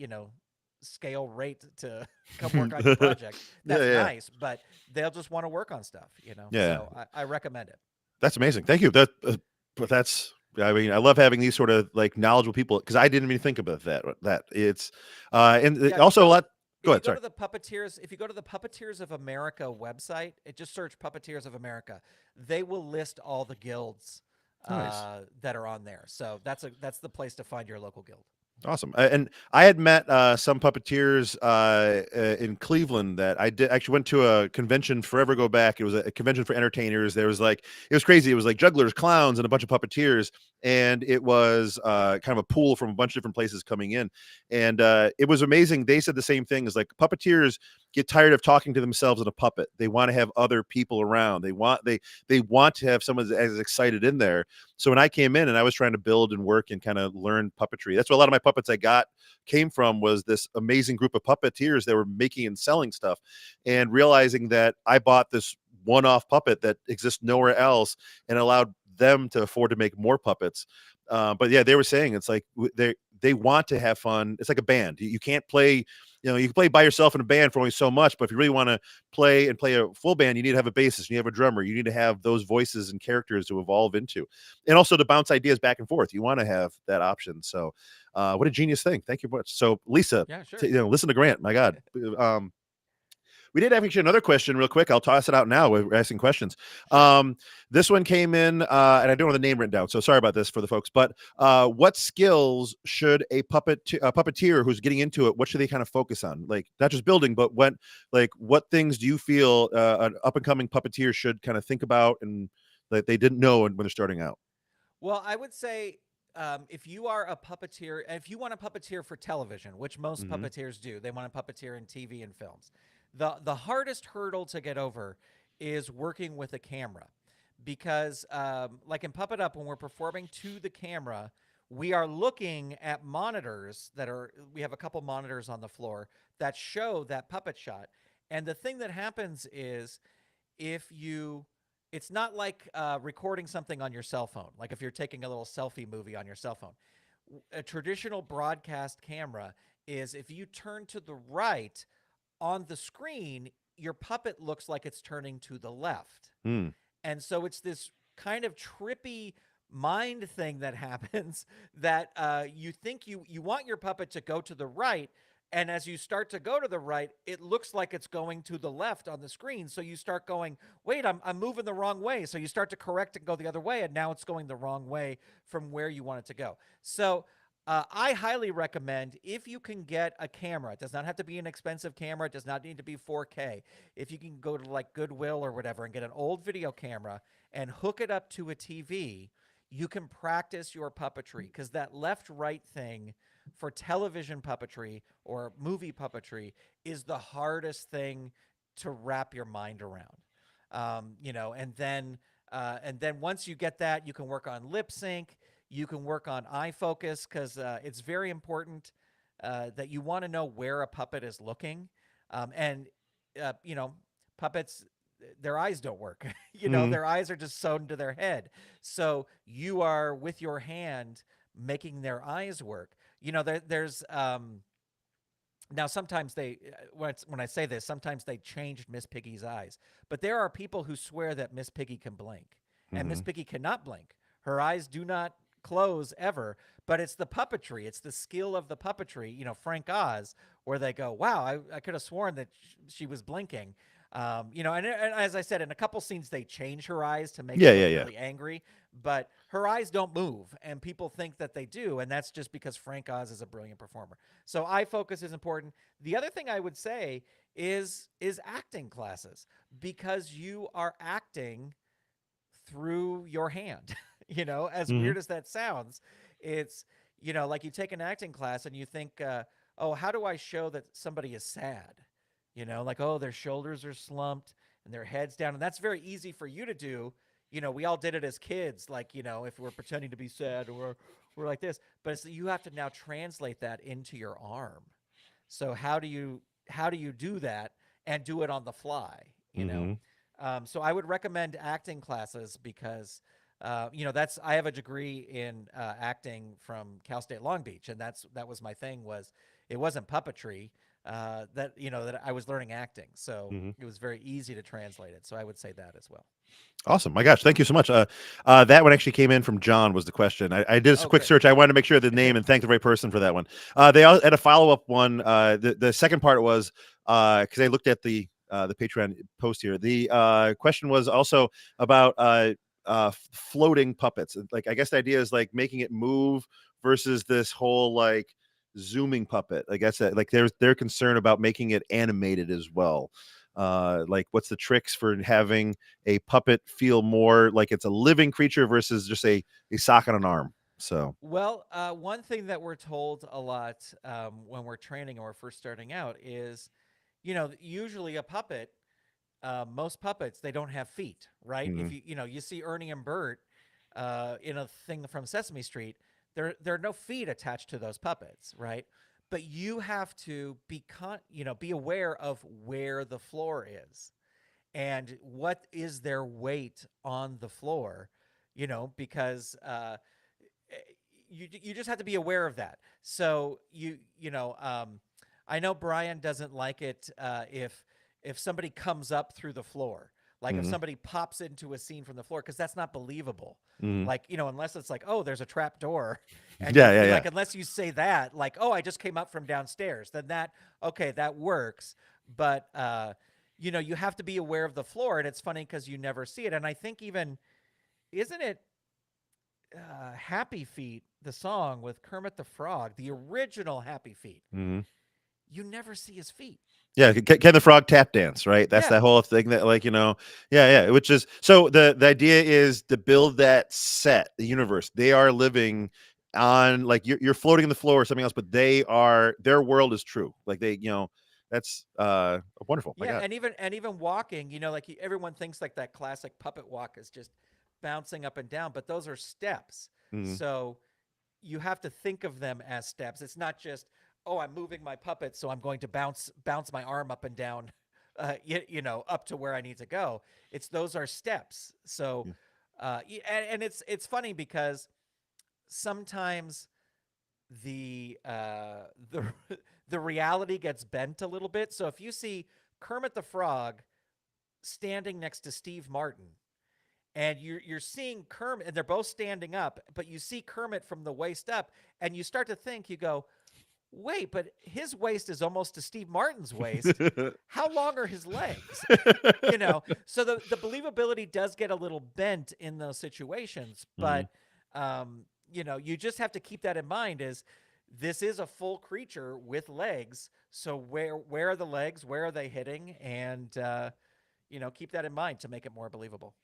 scale rate to come work on your project. Yeah, That's yeah, nice, but they'll just want to work on stuff. yeah. So I recommend it. That's amazing. Thank you. But that's. I mean, I love having these sort of like knowledgeable people because I didn't even think about that. That it's, and Yeah, also a lot. Go if you ahead. go Sorry. to the Puppeteers, if you go to the Puppeteers of America website, just search Puppeteers of America. They will list all the guilds Nice. that are on there. So that's the place to find your local guild. Awesome. And I had met some puppeteers in Cleveland that I did actually went to a convention forever ago back. It was a convention for entertainers. There was like, it was crazy. It was like jugglers, clowns, and a bunch of puppeteers. And it was kind of a pool from a bunch of different places coming in. And it was amazing. They said the same thing as like puppeteers get tired of talking to themselves in a puppet. They want to have other people around. They want to have someone as excited in there. So when I came in and I was trying to build and work and kind of learn puppetry, that's what a lot of my puppets I got came from, was this amazing group of puppeteers that were making and selling stuff, and realizing that I bought this one-off puppet that exists nowhere else and allowed them to afford to make more puppets. But yeah, they were saying it's like they want to have fun. It's like a band. You can't play, you can play by yourself in a band for only so much, but if you really want to play a full band, you need to have a bassist, you have a drummer, you need to have those voices and characters to evolve into, and also to bounce ideas back and forth. You want to have that option. So, what a genius thing! Thank you much. So, Lisa, Yeah, sure. listen to Grant. My God. We did have actually another question real quick. I'll toss it out now. We're asking questions. Sure. This one came in, and I don't have the name written down, so sorry about this for the folks. But what skills should a puppeteer who's getting into it? What should they kind of focus on? Like not just building, but what things do you feel an up and coming puppeteer should kind of think about and that they didn't know when they're starting out? Well, I would say if you are a puppeteer, if you want to puppeteer for television, which most Hmm. puppeteers do, they want to puppeteer in TV and films. The hardest hurdle to get over is working with a camera, because like in Puppet Up, when we're performing to the camera, we are looking at monitors that are. We have a couple monitors on the floor that show that puppet shot, and the thing that happens is if you it's not like recording something on your cell phone, like if you're taking a little selfie movie on your cell phone. A traditional broadcast camera is, if you turn to the right on the screen, your puppet looks like it's turning to the left. Hmm. And so it's this kind of trippy mind thing that happens, that you think you want your puppet to go to the right, and as you start to go to the right, it looks like it's going to the left on the screen. So you start going, wait, I'm moving the wrong way. So you start to correct and go the other way, and now it's going the wrong way from where you want it to go. So I highly recommend, if you can get a camera, it does not have to be an expensive camera. It does not need to be 4K. If you can go to like Goodwill or whatever and get an old video camera and hook it up to a TV, you can practice your puppetry, because that left right thing for television puppetry or movie puppetry is the hardest thing to wrap your mind around. And then once you get that, you can work on lip sync. You can work on eye focus because it's very important that you want to know where a puppet is looking. And, you know, puppets, their eyes don't work. You know, Mhm. their eyes are just sewn to their head. So you are with your hand making their eyes work. You know, there's now sometimes they when I say this, sometimes they changed Miss Piggy's eyes, but there are people who swear that Miss Piggy can blink, and Miss Mhm. Piggy cannot blink. Her eyes do not close ever, but it's the puppetry, it's the skill of the puppetry, you know, Frank Oz, where they go, wow, I could have sworn that she was blinking. You know, and as I said, in a couple scenes they change her eyes to make her Yeah, look yeah, yeah. really angry, but her eyes don't move, and people think that they do, and that's just because Frank Oz is a brilliant performer. So eye focus is important. The other thing I would say is acting classes, because you are acting through your hand. You know, as Mhm. weird as that sounds, it's, you know, like you take an acting class and you think, oh, how do I show that somebody is sad? You know, like, oh, their shoulders are slumped and their heads down, and that's very easy for you to do. You know, we all did it as kids, like, you know, if we're pretending to be sad, or we're like this, but it's, you have to now translate that into your arm. So how do you do that and do it on the fly? You know, Mhm. so I would recommend acting classes because you know, that's, I have a degree in acting from Cal State Long Beach, and that was my thing, was it wasn't puppetry, that, you know, that I was learning acting, so Mhm. it was very easy to translate it. So I would say that as well. Awesome. My gosh, thank you so much. That one actually came in from John, was the question. I did a Oh, quick great. search. I wanted to make sure of the name and thank the right person for that one. They all had a follow up one. The second part was because I looked at the Patreon post here. The question was also about floating puppets. Like, I guess the idea is like making it move versus this whole like zooming puppet. I guess that like they're concerned about making it animated as well. Like, what's the tricks for having a puppet feel more like it's a living creature versus just a sock on an arm? So. Well, one thing that we're told a lot when we're training and we're first starting out is, you know, usually a puppet, most puppets, they don't have feet, right? If Mhm. you, you know, you see Ernie and Bert in a thing from Sesame Street, there are no feet attached to those puppets, right? But you have to you know, be aware of where the floor is and what is their weight on the floor, you know, because eh, you just have to be aware of that. So you know, I know Brian doesn't like it if somebody comes up through the floor, like if Mhm. somebody pops into a scene from the floor, because that's not believable. Mhm. Like, you know, unless it's like, oh, there's a trap door, and Yeah, yeah, you yeah. like, unless you say that, like, oh, I just came up from downstairs, then that, okay, that works. But you know, you have to be aware of the floor, and it's funny because you never see it. And I think even, isn't it Happy Feet, the song with Kermit the Frog, the original Happy Feet, Mhm. you never see his feet. Yeah, can the frog tap dance, right? That's Yeah. that whole thing that, like, yeah, yeah. Which is so the idea is to build that set, the universe. They are living on, like, you're floating in the floor or something else, but their world is true. Like, that's wonderful. My Yeah, God. and even walking, you know, like everyone thinks like that classic puppet walk is just bouncing up and down, but those are steps. Mhm. So you have to think of them as steps. It's not just, oh, I'm moving my puppet, so I'm going to bounce my arm up and down, you know, up to where I need to go. It's, those are steps. So, Yeah. and it's funny because sometimes the the reality gets bent a little bit. So if you see Kermit the Frog standing next to Steve Martin, and you're seeing Kermit, and they're both standing up, but you see Kermit from the waist up, and you start to think, you go, wait, but his waist is almost to Steve Martin's waist. How long are his legs? You know, so the believability does get a little bent in those situations, Mhm. but you know, you just have to keep that in mind, is this is a full creature with legs, so where are the legs, where are they hitting, and you know, keep that in mind to make it more believable.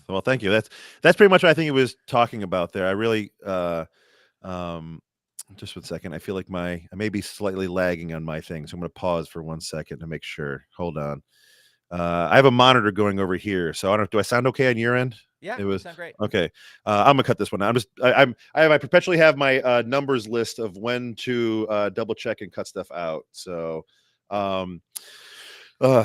Well, thank you. That's pretty much what I think he was talking about there. I really um just 1 second. I feel like I may be slightly lagging on my thing, so I'm going to pause for 1 second to make sure. Hold on. I have a monitor going over here, so I don't know. Do I sound okay on your end? Yeah, It you was sound great. okay. I'm gonna cut this one out. I perpetually have my numbers list of when to double check and cut stuff out. So, um,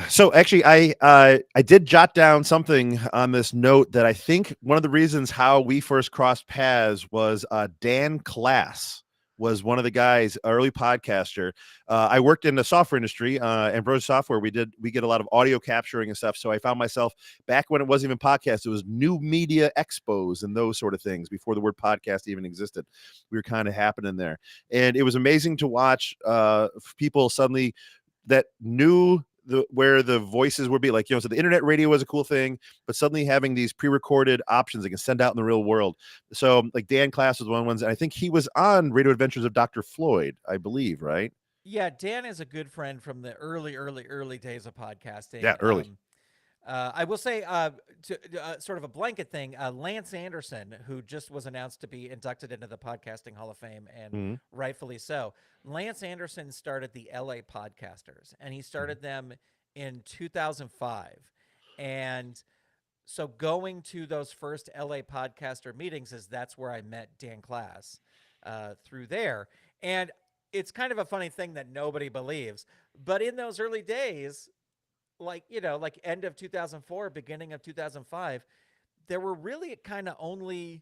so actually, I did jot down something on this note that I think one of the reasons how we first crossed paths was Dan Class was one of the guys, early podcaster. I worked in the software industry, Ambrosia Software. We get a lot of audio capturing and stuff. So I found myself back when it wasn't even podcast. It was new media expos and those sort of things before the word podcast even existed. We were kind of happening there, and it was amazing to watch people suddenly that knew where the voices would be, like, so the internet radio was a cool thing, but suddenly having these pre-recorded options they can send out in the real world. So like Dan Class was one of the ones, and I think he was on Radio Adventures of Dr. Floyd, I believe, right? Yeah, Dan is a good friend from the early days of podcasting. Yeah, early. I will say, sort of a blanket thing, Lance Anderson, who just was announced to be inducted into the Podcasting Hall of Fame, and Mm-hmm. rightfully so. Lance Anderson started the LA Podcasters, and he started them in 2005. And so going to those first LA Podcaster meetings that's where I met Dan Class through there. And it's kind of a funny thing that nobody believes, but in those early days, like like end of 2004, beginning of 2005, there were really kind of only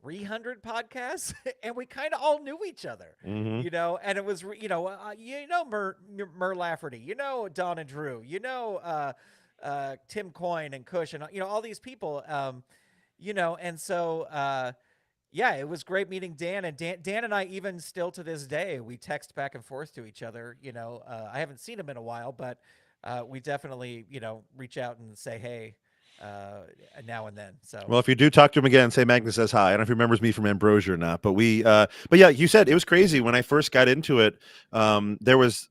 300 podcasts and we kind of all knew each other, Mm-hmm. and it was Mur Lafferty, Don and Drew, Tim Coyne and Cush, and all these people, and so yeah, it was great meeting Dan. And Dan and I, even still to this day, we text back and forth to each other. I haven't seen him in a while, but we definitely, reach out and say hey now and then. So Well, if you do talk to him again, say Magnus says hi. I don't know if he remembers me from Ambrosia or not, but but yeah, you said it was crazy when I first got into it. There was,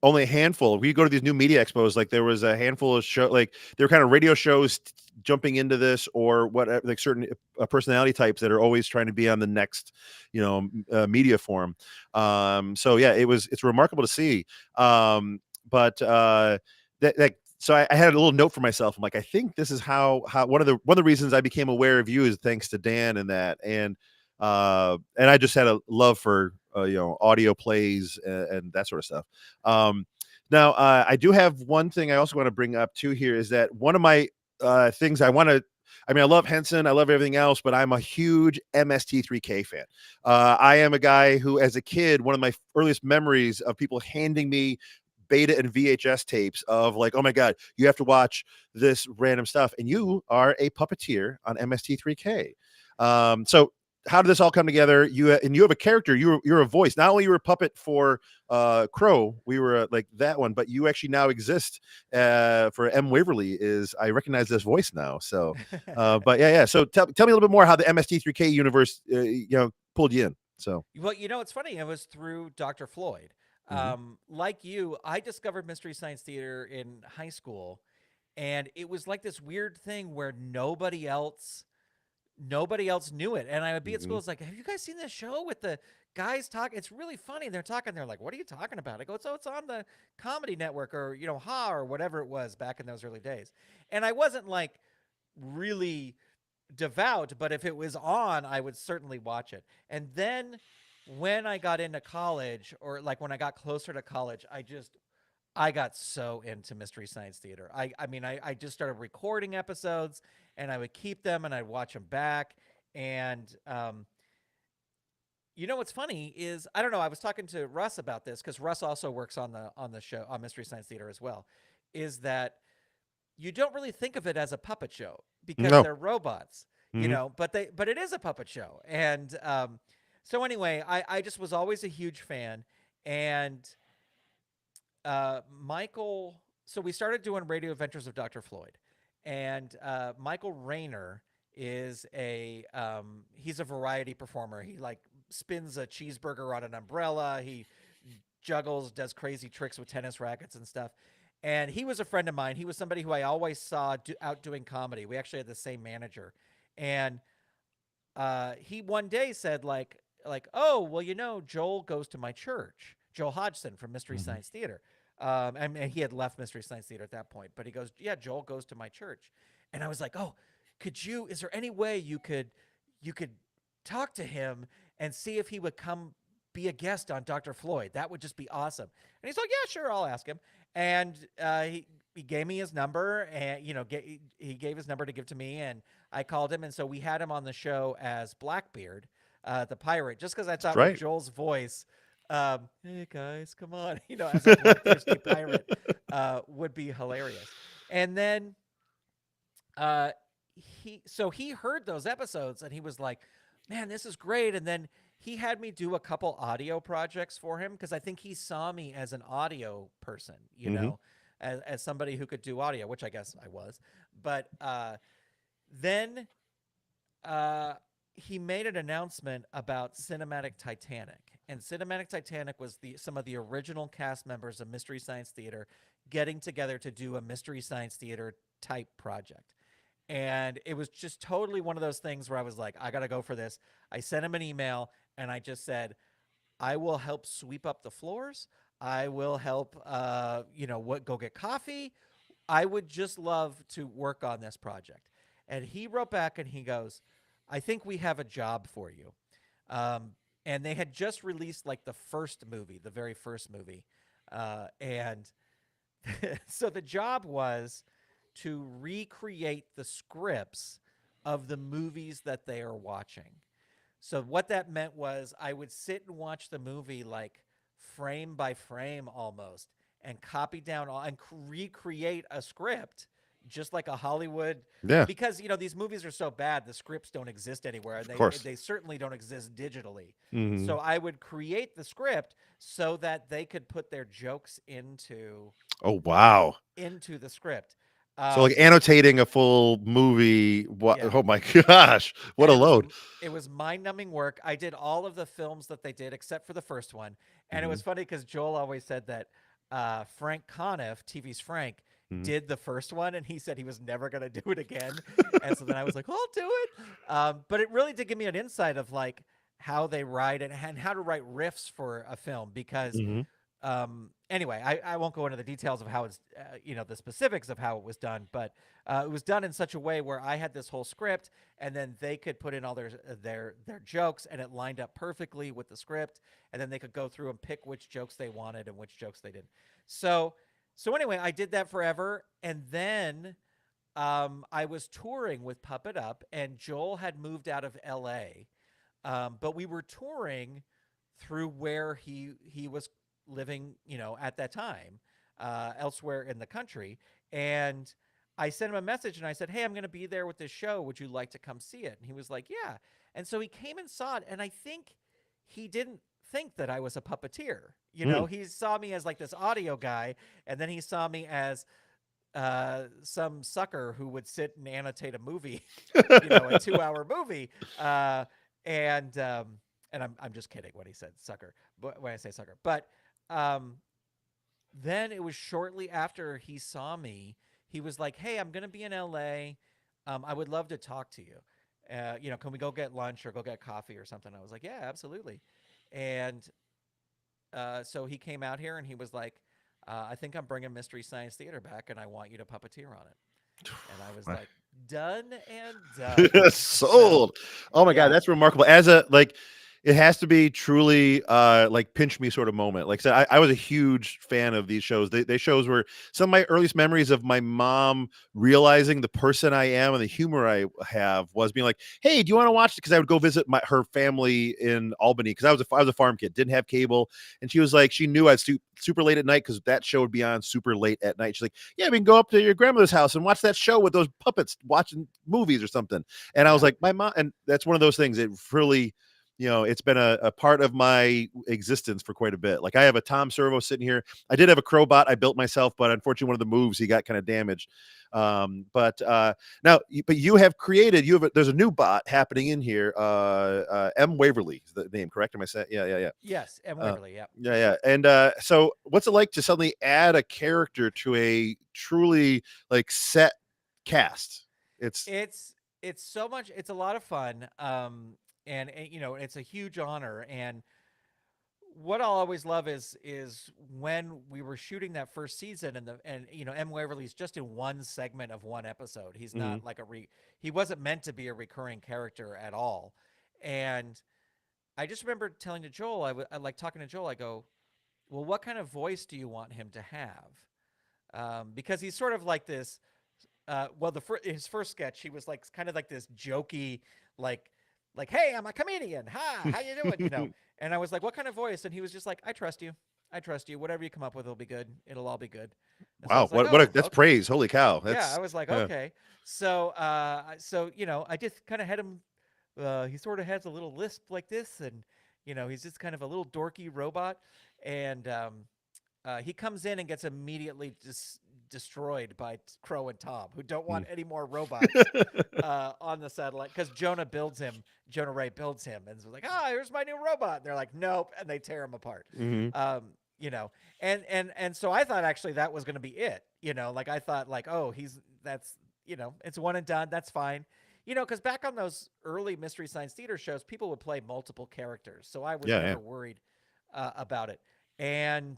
only a handful. We go to these new media expos, like there was a handful of show, like there were kind of radio shows jumping into this, or what, like certain personality types that are always trying to be on the next, media forum. So yeah, it's remarkable to see. But that so I had a little note for myself. I'm like, I think this is how one of the reasons I became aware of you is thanks to Dan and that, and I just had a love for audio plays and that sort of stuff. Now I do have one thing I also want to bring up too here, is that one of my things I want to. I mean, I love Henson, I love everything else, but I'm a huge MST3K fan. I am a guy who, as a kid, one of my earliest memories of people handing me beta and VHS tapes of, like, oh my God, you have to watch this random stuff. And you are a puppeteer on MST3K. So how did this all come together? You have a character. You're a voice. Not only you were a puppet for Crow, we were like that one, but you actually now exist for M. Waverly. I recognize this voice now. So, but yeah. So tell me a little bit more how the MST3K universe, pulled you in. So, well, it's funny. It was through Dr. Floyd. mm-hmm. Like you, I discovered Mystery Science Theater in high school, and it was like this weird thing where nobody else knew it. And I would be at Mm-hmm. school, it's like, have you guys seen this show with the guys talking? It's really funny. They're talking, they're like, what are you talking about? I go, so it's on the Comedy Network, or Ha, or whatever it was back in those early days. And I wasn't like really devout, but if it was on, I would certainly watch it. And then when I got into college, or like when I got closer to college, I got so into Mystery Science Theater. I just started recording episodes, and I would keep them and I'd watch them back. And what's funny is, I don't know, I was talking to Russ about this, because Russ also works on the show on Mystery Science Theater as well. Is that you don't really think of it as a puppet show because No. they're robots, Mm-hmm. but it is a puppet show. And so anyway, I just was always a huge fan. And Michael, so we started doing Radio Adventures of Dr. Floyd, and Michael Rayner is he's a variety performer. He like spins a cheeseburger on an umbrella. He juggles, does crazy tricks with tennis rackets and stuff. And he was a friend of mine. He was somebody who I always saw out doing comedy. We actually had the same manager. And he one day said, oh, well, Joel goes to my church, Joel Hodgson from Mystery Mm-hmm. Science Theater. And he had left Mystery Science Theater at that point. But he goes, "Yeah, Joel goes to my church," and I was like, "Oh, could you? Is there any way you could talk to him and see if he would come be a guest on Dr. Floyd? That would just be awesome." And he's like, "Yeah, sure, I'll ask him." And he gave me his number, and he gave his number to give to me, and I called him, and so we had him on the show as Blackbeard, the pirate, just because I That's thought with right. Joel's voice, "Hey guys, come on," as a bloodthirsty pirate, would be hilarious. And then uh, he heard those episodes and he was like, "Man, this is great." And then he had me do a couple audio projects for him because I think he saw me as an audio person, Hmm. as somebody who could do audio, which I guess I was. But then uh, he made an announcement about Cinematic Titanic, and Cinematic Titanic was some of the original cast members of Mystery Science Theater getting together to do a Mystery Science Theater type project. And it was just totally one of those things where I was like, I got to go for this. I sent him an email and I just said, I will help sweep up the floors. I will help, go get coffee. I would just love to work on this project. And he wrote back and he goes, I think we have a job for you. Um, and they had just released like the first movie, the very first movie. And so the job was to recreate the scripts of the movies that they are watching. So what that meant was I would sit and watch the movie like frame by frame almost and copy down and recreate a script just like a Hollywood, Yeah, because these movies are so bad the scripts don't exist anywhere, and of they course. they certainly don't exist digitally. Hmm. So I would create the script so that they could put their jokes Oh wow. into the script. So like Um, annotating a full movie. What? yeah, Oh my gosh, what and a load. it was mind-numbing work. I did all of the films that they did except for the first one, and it Hmm. was funny because Joel always said that Frank Conniff, TV's Frank, Hmm. did the first one, and he said he was never going to do it again. And so then I was like, I'll do it. But it really did give me an insight of like how they write and how to write riffs for a film because Hmm. anyway, I won't go into the details of how it's, the specifics of how it was done, but it was done in such a way where I had this whole script, and then they could put in all their jokes, and it lined up perfectly with the script, and then they could go through and pick which jokes they wanted and which jokes they didn't. So, so anyway, I did that forever, and then I was touring with Puppet Up, and Joel had moved out of L.A., but we were touring through where he was living, at that time, elsewhere in the country. And I sent him a message and I said, "Hey, I'm going to be there with this show. Would you like to come see it?" And he was like, "Yeah." And so he came and saw it. And I think he didn't think that I was a puppeteer. He saw me as like this audio guy, and then he saw me as some sucker who would sit and annotate a movie, a 2-hour movie. Uh, and I'm just kidding when he said sucker, but when I say sucker, but um, then it was shortly after he saw me, he was like, "Hey, I'm gonna be in LA. I would love to talk to you. Can we go get lunch or go get coffee or something?" I was like, "Yeah, absolutely." And so he came out here and he was like, "I think I'm bringing Mystery Science Theater back, and I want you to puppeteer on it." And I was like, "Done and done." So, Sold. Oh my god, yeah, that's remarkable. As a like, it has to be truly like pinch me sort of moment. Like I said, I was a huge fan of these shows. They shows were some of my earliest memories of my mom realizing the person I am and the humor I have was being like, "Hey, do you want to watch it?" Because I would go visit her family in Albany because I was a farm kid, didn't have cable, and she was like, she knew I'd super late at night because that show would be on super late at night. She's like, "Yeah, we can go up to your grandmother's house and watch that show with those puppets watching movies or something." And I was yeah. like, my mom, and that's one of those things. It really, it's been a part of my existence for quite a bit. Like I have a Tom Servo sitting here. I did have a Crowbot I built myself, but unfortunately, one of the moves he got kind of damaged. But now, but you have created. There's a new bot happening in here. M Waverly is the name, correct? Am I saying? Yeah, yeah, yeah. Yes, and Uh, Waverly. Yeah. yeah, yeah. And so, what's it like to suddenly add a character to a truly like set cast? It's It's so much. It's a lot of fun. And it's a huge honor. And what I'll always love is when we were shooting that first season, and M. Waverly's just in one segment of one episode. He's Hmm. not like he wasn't meant to be a recurring character at all. And I just remember telling to Joel, I like talking to Joel. I go, well, what kind of voice do you want him to have? Because he's sort of like this. Well, his first sketch, he was like kind of like this jokey, like hey, I'm a comedian. Hi, how you doing? And I was like, what kind of voice? And he was just like, I trust you. I trust you. Whatever you come up with will be good. It'll all be good. And so I Wow, was like, that's okay. praise. Holy cow. Yeah, I That's was like, yeah. okay. So I just kind of had him. He sort of has a little lisp like this, and he's just kind of a little dorky robot, and he comes in and gets immediately destroyed by Crow and Tom, who don't want any more robots on the satellite because Jonah Ray builds him, and so like, here's my new robot. And they're like, nope, and they tear him apart. Hmm. Um, and so I thought actually that was going to be it. Like I thought like, oh, it's one and done. That's fine. Because back on those early Mystery Science Theater shows, people would play multiple characters, so I was Yeah, yeah. never worried about it. And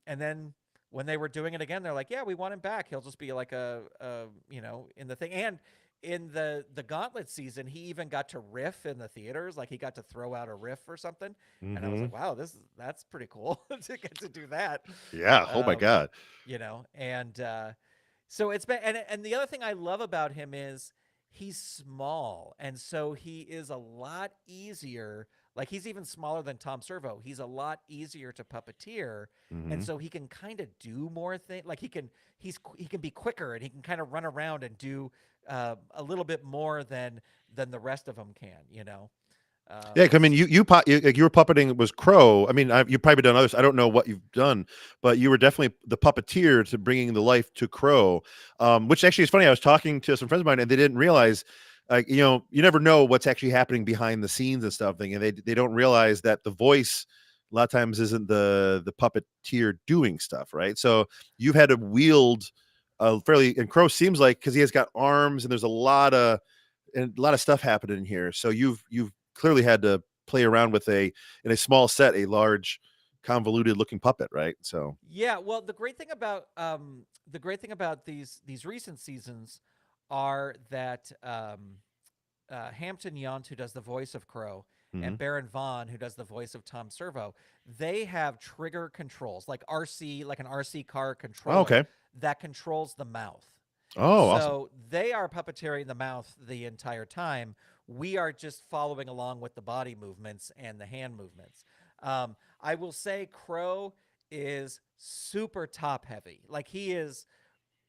then when they were doing it again, they're like, yeah, we want him back. He'll just be like in the thing. And in the Gauntlet season, he even got to riff in the theaters, like he got to throw out a riff or something. And I was Hmm. like, wow, that's pretty cool to get to do that. Yeah. Oh my Um, God. and so it's been, and the other thing I love about him is he's small, and so he is a lot easier. Like he's even smaller than Tom Servo. He's a lot easier to puppeteer, and Hmm. so he can kind of do more things. Like he can be quicker, and he can kind of run around and do a little bit more than the rest of them can. Yeah, 'cause I mean, S- like, you were puppeting was Crow. I mean, you've probably done others. I don't know what you've done, but you were definitely the puppeteer to bringing the life to Crow. Which actually is funny. I was talking to some friends of mine, and they didn't realize, like, you never know what's actually happening behind the scenes and stuff. And they don't realize that the voice a lot of times isn't the puppeteer doing stuff, right? So you've had to wield a fairly, and Crow seems like because he has got arms and there's a lot of stuff happening here. So you've clearly had to play around with in a small set, a large convoluted looking puppet, right? So Yeah, well, the great thing about these recent seasons are that Hampton Yount, who does the voice of Crow, mhm. and Baron Vaughn, who does the voice of Tom Servo, they have trigger controls like an RC car Oh, controller okay. that controls the mouth. Oh, awesome. So they are puppeteering the mouth the entire time. We are just following along with the body movements and the hand movements. I will say Crow is super top heavy. Like he is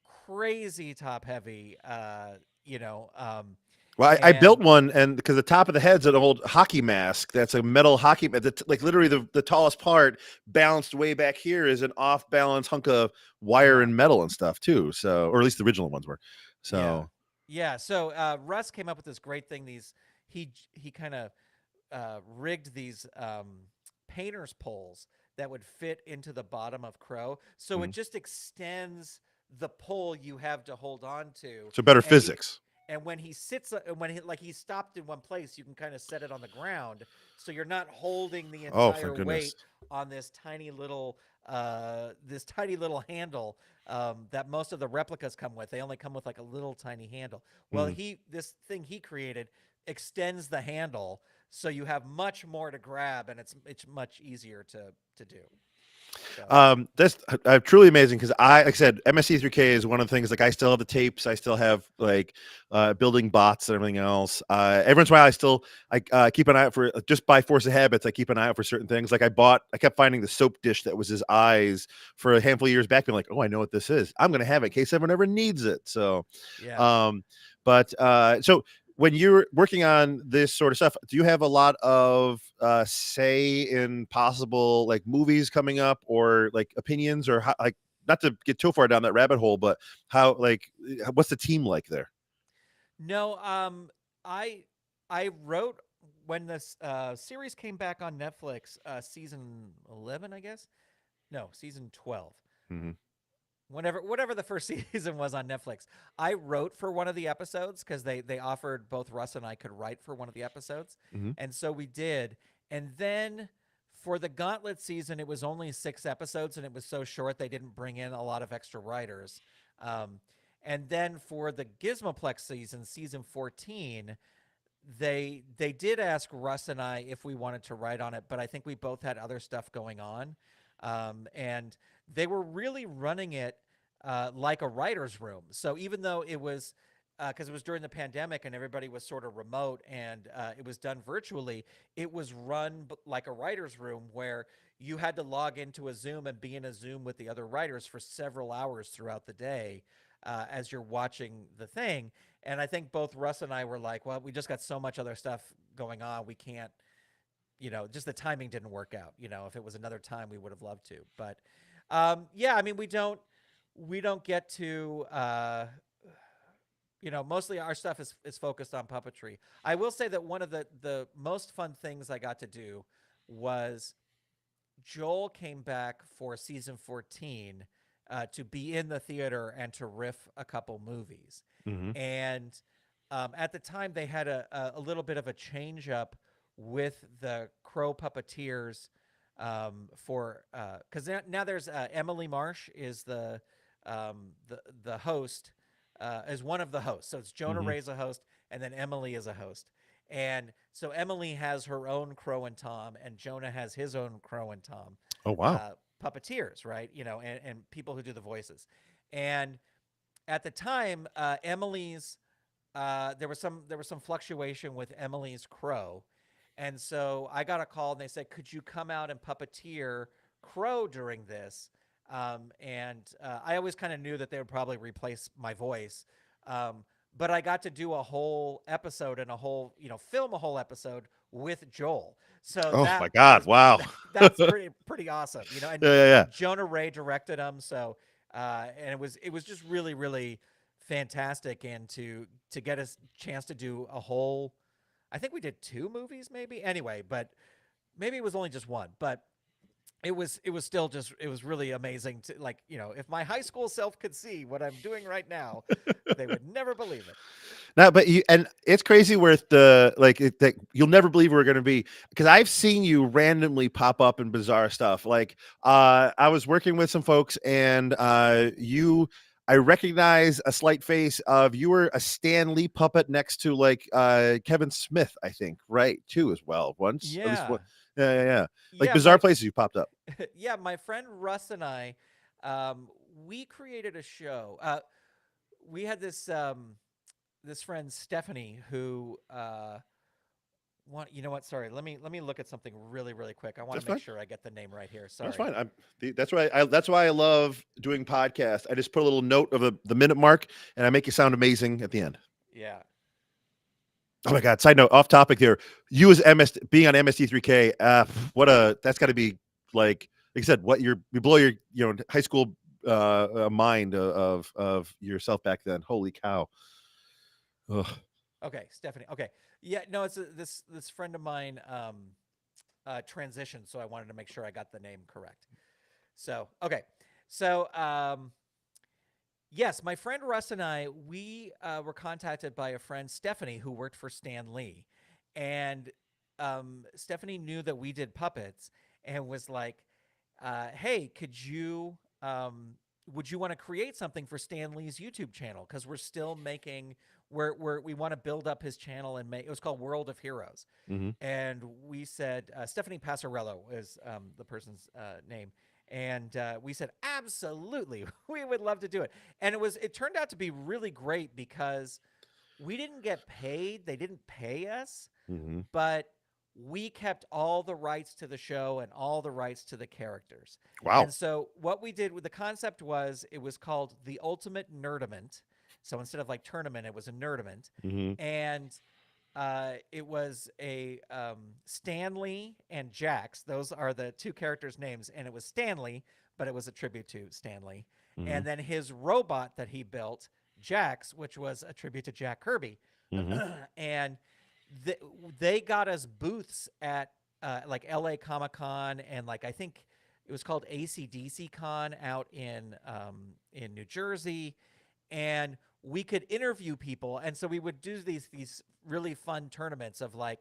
crazy top heavy. You know, Well, I built and one, and because the top of the head's an old hockey mask. That's a metal hockey mask. Like literally, the tallest part, balanced way back here, is an off balance hunk of wire yeah, and metal and stuff too. So, or at least the original ones were. yeah, So, yeah. So Russ came up with this great thing. He kind of rigged these painter's poles that would fit into the bottom of Crow, so it mhm. just extends the pole you have to hold on to, So better and you physics. and when he sits when he's stopped in one place, you can kind of set it on the ground, so you're not holding the Oh, thank entire goodness. weight on this tiny little handle that most of the replicas come with. They only come with like a little tiny handle. Well, Mhm. this thing he created extends the handle, so you have much more to grab, and it's much easier to do. So That's truly amazing because like I said, MSC3K is one of the things. Like I still have the tapes, I still have like building bots and everything else. Every once in a while, I keep an eye out for just by force of habits. I keep an eye out for certain things. Like I kept finding the soap dish that was his eyes for a handful of years back. Being like, oh, I know what this is. I'm gonna have it in case everyone ever needs it. So, yeah. um, so when you're working on this sort of stuff, do you have a lot of say in possible like movies coming up or like opinions or how, like not to get too far down that rabbit hole, but how like what's the team like there? No, I I wrote when this series came back on Netflix, season 11, I guess. No, season 12. Hmm. Whatever the first season was on Netflix. I wrote for one of the episodes because they offered both Russ and I could write for one of the episodes, Hmm. and so we did. And then for the Gauntlet season, it was only 6 episodes, and it was so short they didn't bring in a lot of extra writers. Um, and then for the Gizmoplex season, season 14, they did ask Russ and I if we wanted to write on it, but I think we both had other stuff going on, and they were really running it like a writer's room. So even though it was because it was during the pandemic and everybody was sort of remote and it was done virtually, it was run like a writer's room where you had to log into a Zoom and be in a Zoom with the other writers for several hours throughout the day as you're watching the thing. And I think both Russ and I were like, well, we just got so much other stuff going on. We can't, just the timing didn't work out. If it was another time, we would have loved to. But yeah, I mean, we don't get to, mostly our stuff is focused on puppetry. I will say that one of the most fun things I got to do was Joel came back for season 14 to be in the theater and to riff a couple movies. Hmm. And at the time, they had a little bit of a change up with the Crow puppeteers for because now there's Emily Marsh is the host as one of the hosts. So it's Jonah Hmm. Ray's a host, and then Emily is a host. And so Emily has her own Crow and Tom, and Jonah has his own Crow and Tom Oh, wow. puppeteers, right? And people who do the voices. And at the time, Emily's there was some fluctuation with Emily's Crow, and so I got a call and they said, "Could you come out and puppeteer Crow during this?" And I always kind of knew that they would probably replace my voice, um, but I got to do a whole episode and film a whole episode with Joel. So Oh that my God. was Wow. that's Yeah, pretty awesome, and yeah, yeah. Jonah Ray directed them, so and it was just really really fantastic, and to get a chance to do a whole, I think we did 2 movies maybe, anyway, but maybe it was only just one, but it was still just, it was really amazing to, like, if my high school self could see what I'm doing right now, they would never believe it. No, but and it's crazy where that you'll never believe where we're going to be, because I've seen you randomly pop up in bizarre stuff. Like I was working with some folks, and I recognize a slight face of, you were a Stan Lee puppet next to like Kevin Smith, I think, right? Too, as well. Once, at least one. Yeah. Yeah, yeah, yeah. Like Yeah, bizarre my places you popped up. yeah, my friend Russ and I, we created a show. We had this friend Stephanie who you know what? Sorry, let me look at something really really quick. I want That's to make fine. sure I get the name right here. That's Sorry. fine. That's why I love doing podcasts. I just put a little note of the minute mark, and I make you sound amazing at the end. Yeah. Oh my God! Side note, off topic there. You as being on MST3K, that's got to be like I said, you blow your high school mind of yourself back then. Holy cow! Ugh. Okay, Stephanie. Okay. Yeah, no, it's this friend of mine transitioned, so I wanted to make sure I got the name correct. So, okay. So, yes, my friend Russ and I, we were contacted by a friend, Stephanie, who worked for Stan Lee. And Stephanie knew that we did puppets and was like, hey, would you want to create something for Stan Lee's YouTube channel? Because we're still making, we want to build up his channel and make, it was called World of Heroes. Mm-hmm. And we said, Stephanie Passarello is the person's name. And we said, absolutely, we would love to do it. And it turned out to be really great because we didn't get paid. They didn't pay us, Mm-hmm. but we kept all the rights to the show and all the rights to the characters. Wow. And so what we did with the concept was, it was called the Ultimate Nerdament. So instead of like tournament, it was a nerdament. Mm-hmm. And it was a Stanley and Jax. Those are the two characters' names, and it was Stanley, but it was a tribute to Stanley. Mm-hmm. And then his robot that he built, Jax, which was a tribute to Jack Kirby. Mm-hmm. And they got us booths at like LA Comic Con, and like I think it was called ACDC Con out in New Jersey, and we could interview people. And so we would do these really fun tournaments of like,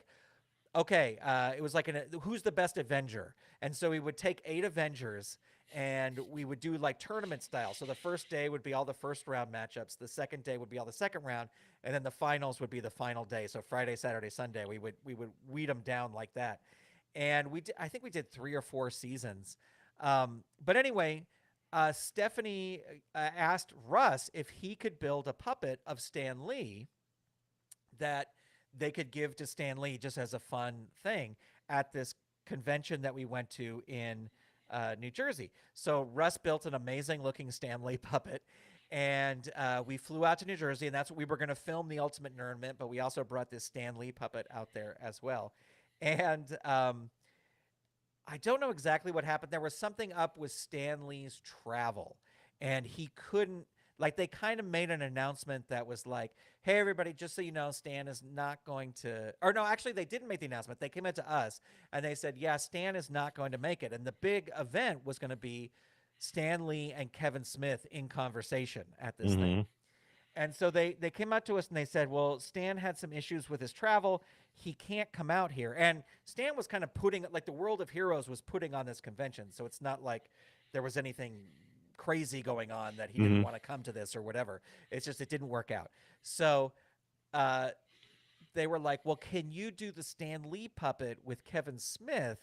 okay, it was like who's the best Avenger, and so we would take 8 Avengers and we would do like tournament style. So the first day would be all the first round matchups, the second day would be all the second round, and then the finals would be the final day. So Friday, Saturday, Sunday, we would weed them down like that, and I think we did 3 or 4 seasons. But anyway, Stephanie asked Russ if he could build a puppet of Stan Lee that they could give to Stan Lee just as a fun thing at this convention that we went to in New Jersey. So Russ built an amazing looking Stan Lee puppet. And we flew out to New Jersey, and that's what we were going to film the Ultimate Nerdment, but we also brought this Stan Lee puppet out there as well. And I don't know exactly what happened. There was something up with Stan Lee's travel, and he couldn't. Like they kind of made an announcement that was like, "Hey, everybody, just so you know, Stan is not going to." Or no, actually, they didn't make the announcement. They came out to us and they said, "Yeah, Stan is not going to make it." And the big event was going to be Stan Lee and Kevin Smith in conversation at this thing. Mm-hmm. And so they came out to us and they said, well, Stan had some issues with his travel. He can't come out here. And Stan was kind of putting, like, the World of Heroes was putting on this convention. So it's not like there was anything crazy going on that he didn't Mm-hmm. want to come to this or whatever. It's just, it didn't work out. So uh, they were like, well, can you do the Stan Lee puppet with Kevin Smith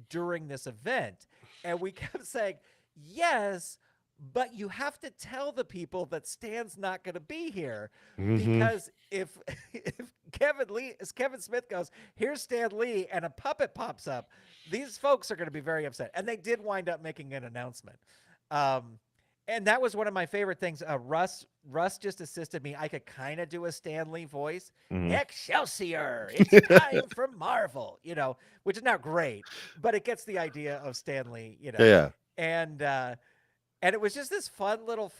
during this event? And we kept saying, yes, but you have to tell the people that Stan's not going to be here, Mm-hmm. because if Kevin Smith goes, here's Stan Lee, and a puppet pops up, these folks are going to be very upset. And they did wind up making an announcement. Um, and that was one of my favorite things. Russ just assisted me. I could kind of do a Stan Lee voice. Mm-hmm. Excelsior! It's time for Marvel, which is not great, but it gets the idea of Stan Lee, Yeah. and and it was just this fun little,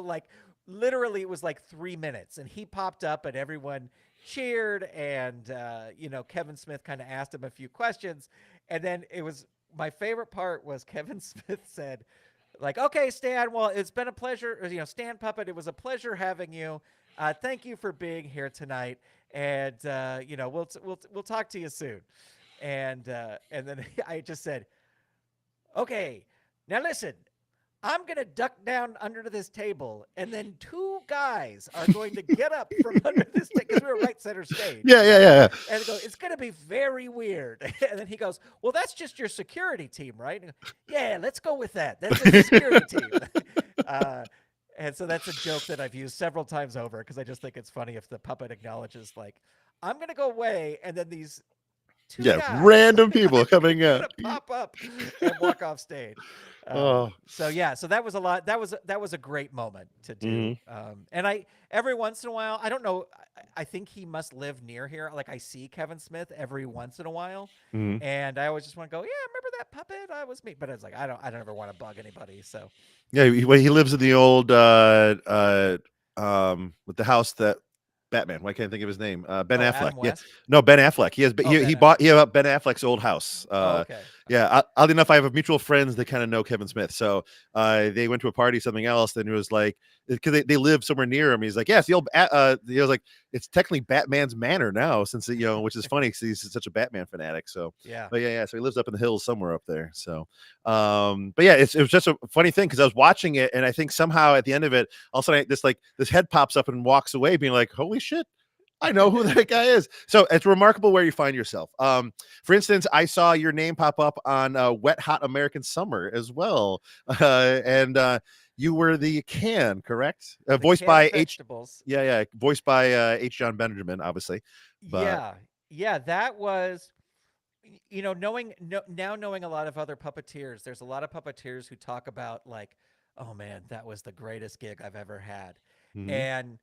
like literally it was like 3 minutes, and he popped up and everyone cheered, and Kevin Smith kind of asked him a few questions, and then it was my favorite part was Kevin Smith said, like, okay, Stan, well, it's been a pleasure, Stan Puppet, it was a pleasure having you. Thank you for being here tonight, and we'll talk to you soon. And then I just said, okay, now listen, I'm going to duck down under this table, and then 2 guys are going to get up from under this table, because we were right center stage. Yeah. Yeah. Yeah. And they go, it's going to be very weird. And then he goes, well, that's just your security team, right? And go, yeah, let's go with that. That's the security team. And so that's a joke that I've used several times over, because I just think it's funny if the puppet acknowledges, like, I'm going to go away, and then these two Yeah. guys Random people coming gonna out. pop up and walk off stage. Oh. So that was a lot. That was a great moment to do. Mm-hmm. And I every once in a while, I don't know. I think he must live near here. Like I see Kevin Smith every once in a while, Mm-hmm. and I always just want to go, yeah, remember that puppet? I was me. But it's like I don't ever want to bug anybody. So Yeah. He lives in the old with the house that Batman. Why can't I think of his name? Ben Affleck. Adam Yeah, West. no, Ben Affleck. Oh, Ben He Affleck. bought Ben Affleck's old house. Oh, okay. Yeah, oddly enough, I have mutual friends that kind of know Kevin Smith. So they went to a party, something else, and it was like because they live somewhere near him. He's like, yes, the old. He was like, it's technically Batman's manor now, since which is funny because he's such a Batman fanatic. So Yeah. but yeah. So he lives up in the hills somewhere up there. So, but yeah, it was just a funny thing because I was watching it, and I think somehow at the end of it, all of a sudden this head pops up and walks away, being like, holy shit. I know who that guy is. So it's remarkable where you find yourself. For instance, I saw your name pop up on Wet Hot American Summer as well. And you were the can, correct? Voiced by vegetables. Yeah. Voiced by H. John Benjamin, obviously. But Yeah. That was, now knowing a lot of other puppeteers, there's a lot of puppeteers who talk about like, oh man, that was the greatest gig I've ever had. mhm. And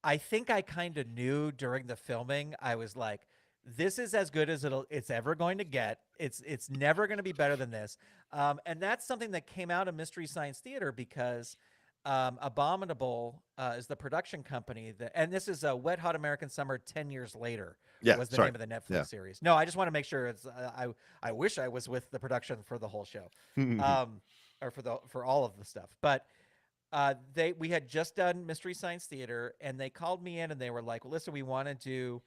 I think I kind of knew during the filming. I was like, this is as good as it's ever going to get. It's never going to be better than this. And that's something that came out of Mystery Science Theater, because Abominable is the production company and this is a Wet Hot American Summer 10 years later. Yeah, Was the sorry. name of the Netflix Yeah. series. No, I just want to make sure it's. I wish I was with the production for the whole show, or for all of the stuff, but. We had just done Mystery Science Theater, and they called me in and they were like, well, listen, we want to do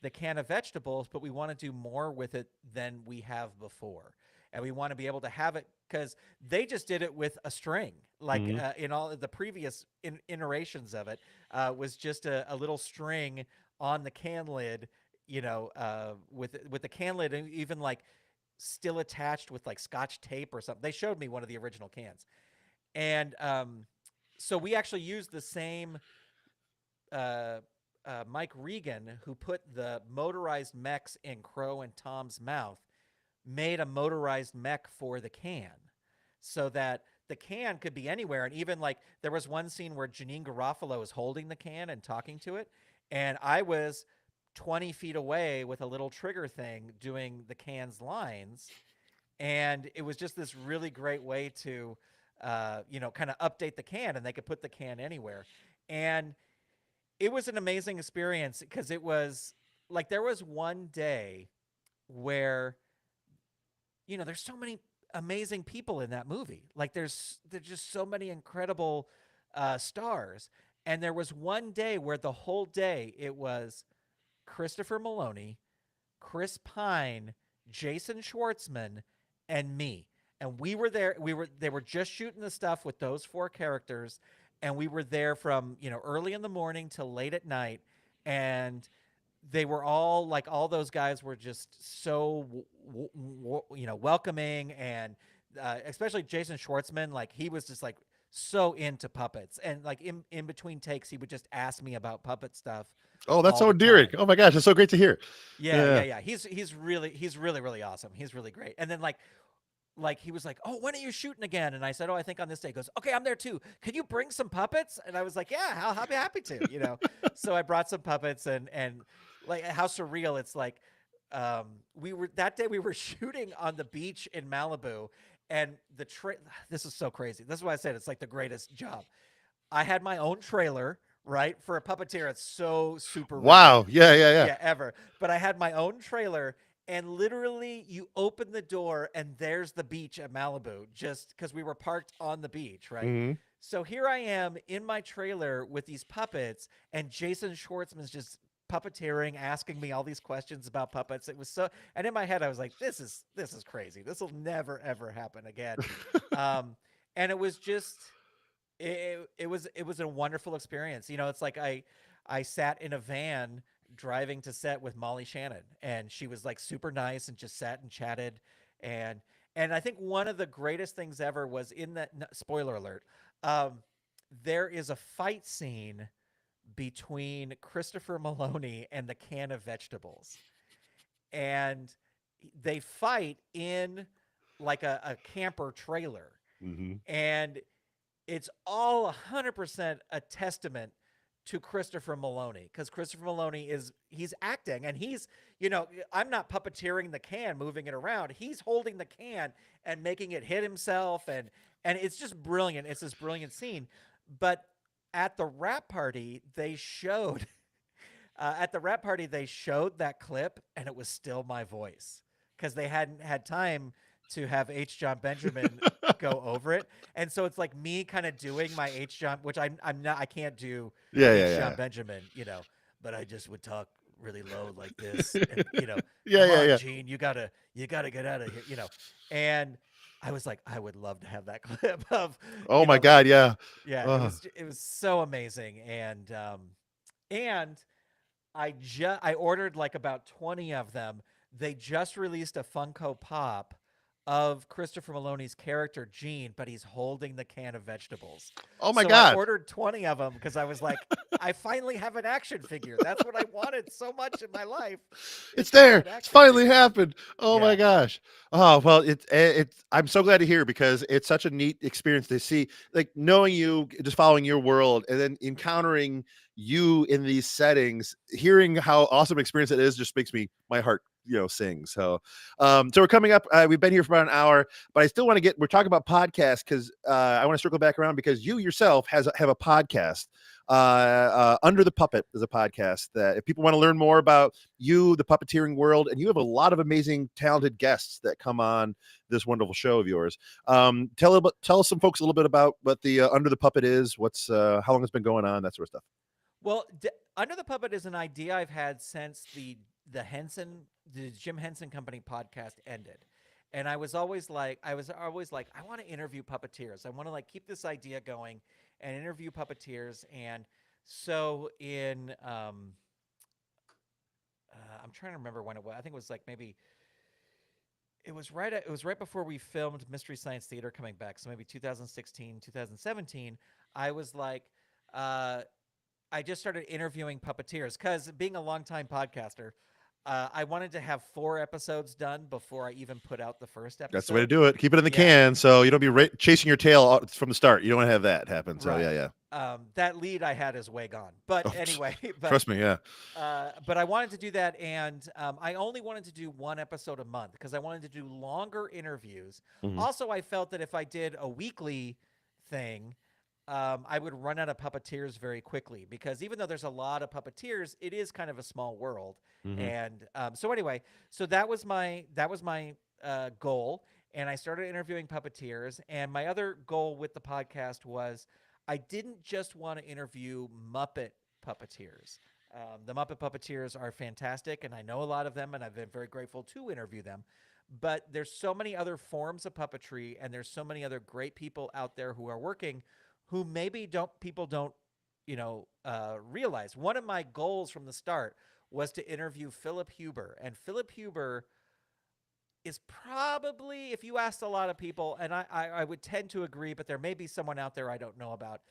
the can of vegetables, but we want to do more with it than we have before. And we want to be able to have it because they just did it with a string, like Mhm. in all of the previous iterations of it, was just a little string on the can lid, with the can lid and even like still attached with like scotch tape or something. They showed me one of the original cans, and so we actually used the same uh, Mike Regan, who put the motorized mechs in Crow and Tom's mouth, made a motorized mech for the can so that the can could be anywhere. And even like there was one scene where Janine Garofalo is holding the can and talking to it. And I was 20 feet away with a little trigger thing doing the can's lines. And it was just this really great way to, kind of update the can, and they could put the can anywhere. And it was an amazing experience because it was like there was one day where there's so many amazing people in that movie. Like there's just so many incredible stars, and there was one day where the whole day it was Christopher Maloney, Chris Pine, Jason Schwartzman, and me. And we were there. They were just shooting the stuff with those four characters, and we were there from early in the morning till late at night, and they were all like all those guys were just so welcoming, and especially Jason Schwartzman, like he was just like so into puppets, and like in between takes he would just ask me about puppet stuff Oh, that's all so the endearing. time. Oh my gosh, that's so great to hear. Yeah, yeah, Yeah. yeah. He's really really awesome. He's really great. And then like he was like, "Oh, when are you shooting again?" And I said, "Oh, I think on this day." He goes, "Okay, I'm there too. Can you bring some puppets?" And I was like, "Yeah, I'll be happy to." So I brought some puppets, and like how surreal it's like. We were that day we were shooting on the beach in Malibu, and this is so crazy. This is why I said it's like the greatest job. I had my own trailer, right? For a puppeteer, it's so super rare. Wow. Yeah, yeah, yeah. Yeah, ever. But I had my own trailer, and literally you open the door and there's the beach at Malibu, just because we were parked on the beach, right? Mhm. So here I am in my trailer with these puppets, and Jason Schwartzman's just puppeteering, asking me all these questions about puppets. It was so, and in my head I was like, this is crazy. This will never ever happen again. Um, and it was just it was a wonderful experience. It's like I sat in a van driving to set with Molly Shannon, and she was like super nice and just sat and chatted, and I think one of the greatest things ever was in that spoiler alert. Um, there is a fight scene between Christopher Maloney and the can of vegetables, and they fight in like a camper trailer, Mhm. and it's all 100% a testament to Christopher Maloney, because Christopher Maloney he's acting, and I'm not puppeteering the can, moving it around. He's holding the can and making it hit himself, and it's just brilliant. It's this brilliant scene. But at the rap party, they showed that clip, and it was still my voice because they hadn't had time to have H. John Benjamin go over it, and so it's like me kind of doing my H. John, which I'm not, I can't do Yeah, yeah, H. John yeah. Benjamin, but I just would talk really low like this, and Yeah, come yeah, on, yeah. Gene, you gotta get out of here. And I was like, I would love to have that clip of, Oh my god, yeah. yeah, it Ugh. was it was so amazing, and I ordered like about 20 of them. They just released a Funko Pop of Christopher Maloney's character Gene, but he's holding the can of vegetables. Oh my So I god. ordered 20 of them because I was like, I finally have an action figure. That's what I wanted so much in my life, is It's to have there. an It's action finally figure. happened. Oh my Yeah. gosh. Oh, well, it's I'm so glad to hear, because it's such a neat experience to see, like knowing you, just following your world, and then encountering you in these settings, hearing how awesome an experience it is just makes my heart, sing. So we're coming up. We've been here for about an hour, but I still want to we're talking about podcasts, because I want to circle back around, because you yourself have a podcast. Under the Puppet is a podcast that, if people want to learn more about you, the puppeteering world, and you have a lot of amazing, talented guests that come on this wonderful show of yours. Tell some folks a little bit about what the Under the Puppet is, how long it's been going on, that sort of stuff. Well, Under the Puppet is an idea I've had since the the Jim Henson Company podcast ended. And I was always like, I want to interview puppeteers. I want to like keep this idea going and interview puppeteers. And so I'm trying to remember when it was. I think it was like maybe it was right before we filmed Mystery Science Theater coming back. So maybe 2016, 2017. I was like, uh, I just started interviewing puppeteers because being a longtime podcaster, I wanted to have 4 episodes done before I even put out the first That's the way to episode. do it. Keep it in the Yeah, can, so you don't be chasing your tail from the start. You don't want to have that happen. So right. yeah. That lead I had is way gone. But Oh, anyway, but trust me. Yeah. but I wanted to do that, and I only wanted to do 1 episode a month because I wanted to do longer interviews. Hmm. Also, I felt that if I did a weekly thing, I would run out of puppeteers very quickly because even though there's a lot of puppeteers, it is kind of a small world. Hmm. And so anyway, so that was my goal, and I started interviewing puppeteers. And my other goal with the podcast was I didn't just want to interview Muppet puppeteers. The Muppet puppeteers are fantastic, and I know a lot of them, and I've been very grateful to interview them. But there's so many other forms of puppetry, and there's so many other great people out there who are working, who maybe don't realize. One of my goals from the start was to interview Philip Huber, and Philip Huber is probably, if you asked a lot of people, and I would tend to agree, but there may be someone out there I don't know about,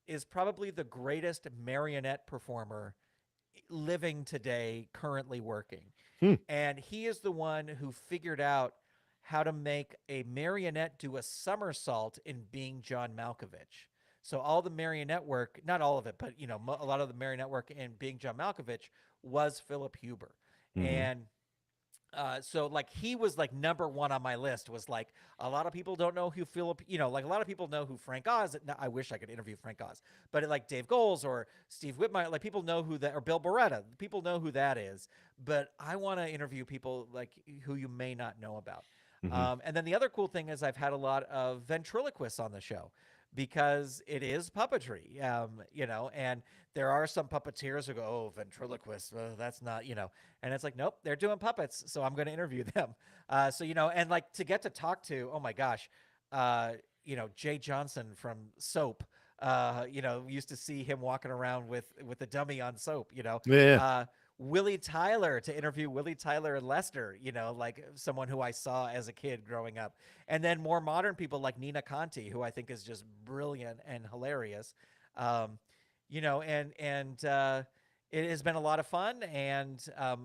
is probably the greatest marionette performer living today, currently working. Hmm. And he is the one who figured out how to make a marionette do a somersault in Being John Malkovich. So all the marionette work, not all of it, but a lot of the marionette work in Being John Malkovich was Philip Huber. Hmm. And so like he was like number one on my list. Was like a lot of people don't know who Philip, like a lot of people know who Frank Oz. Now, I wish I could interview Frank Oz, but like Dave Goles or Steve Whitmire, like people know who that, or Bill Beretta, people know who that is. But I want to interview people like who you may not know about. Hmm. And then the other cool thing is I've had a lot of ventriloquists on the show because it is puppetry, and there are some puppeteers who go, oh, ventriloquists, that's not, and it's like, nope, they're doing puppets, so I'm going to interview them. And like to get to talk to, oh my gosh, Jay Johnson from Soap, used to see him walking around with a dummy on Soap, Yeah. Willie Tyler, to interview Willie Tyler and Lester, like someone who I saw as a kid growing up. And then more modern people like Nina Conti, who I think is just brilliant and hilarious. And it has been a lot of fun. And I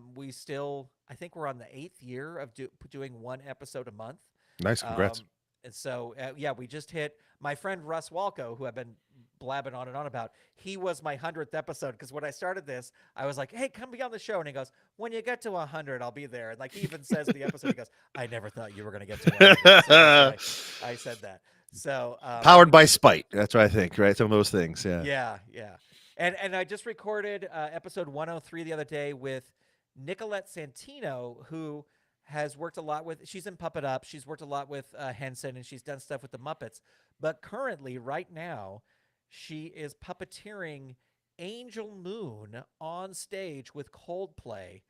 think we're on the 8th year of doing 1 episode a month. Nice. Congrats. Um, and so, yeah, we just hit my friend Russ Walco, who I've been blabbing on and on about. He was my 100th episode because when I started this, I was like, hey, come be on the show. And he goes, when you get to 100, I'll be there. And like he even says in the episode, he goes, I never thought you were going to get to 100. So that's why I said that. So Powered by spite. That's what I think, right? Some of those things. Yeah. yeah. And I just recorded episode 103 the other day with Nicolette Santino, who has worked a lot with, she's in Puppet Up, she's worked a lot with Henson, and she's done stuff with the Muppets. But currently, right now, she is puppeteering Angel Moon on stage with Coldplay.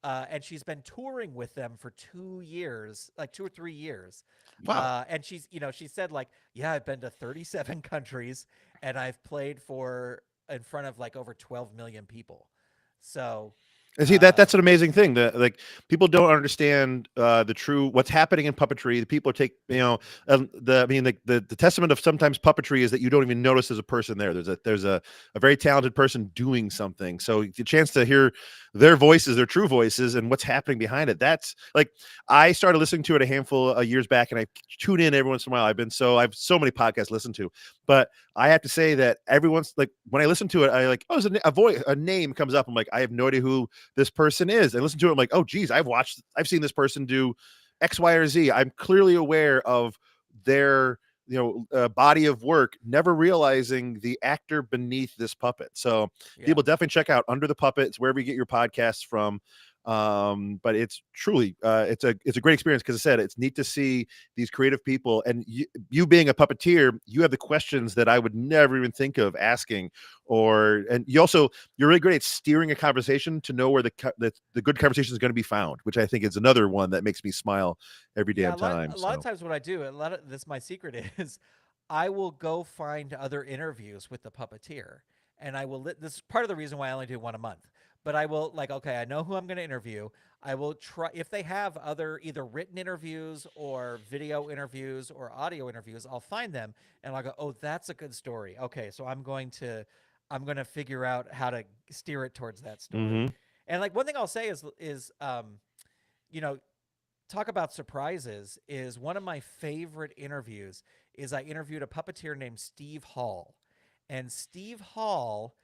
And she's been touring with them for 2 years, like 2 or 3 years. Wow. And she said like, yeah, I've been to 37 countries and I've played in front of like over 12 million people. So And see that's an amazing thing. That like people don't understand the true what's happening in puppetry. The people take the testament of sometimes puppetry is that you don't even notice there's a person there. There's a very talented person doing something. So the chance to hear their voices, their true voices, and what's happening behind it. That's like I started listening to it a handful of years back, and I tune in every once in a while. I have so many podcasts to listen to, but I have to say that everyone's like when I listen to it, I like a voice, a name comes up. I'm like I have no idea who this person is. And listen to it, I'm like, oh geez, I've seen this person do X, Y, or Z. I'm clearly aware of their body of work, never realizing the actor beneath this puppet. So yeah. people definitely check out Under the Puppets wherever you get your podcasts from. But it's truly it's a great experience because I said it's neat to see these creative people, and you being a puppeteer, you have the questions that I would never even think of asking, and you're really great at steering a conversation to know where the good conversation is going to be found, which I think is another one that makes me smile every Yeah, damn time. a lot of So times what I do, a lot of this my secret is I will go find other interviews with the puppeteer and this is part of the reason why I only do one a month. But I will like okay, I know who I'm going to interview. I will try if they have other either written interviews or video interviews or audio interviews, I'll find them and I'll go, "Oh, that's a good story." Okay, so I'm going to figure out how to steer it towards that story. mhm. And like one thing I'll say is you know, talk about surprises is one of my favorite interviews is I interviewed a puppeteer named Steve Hall. And Steve Hall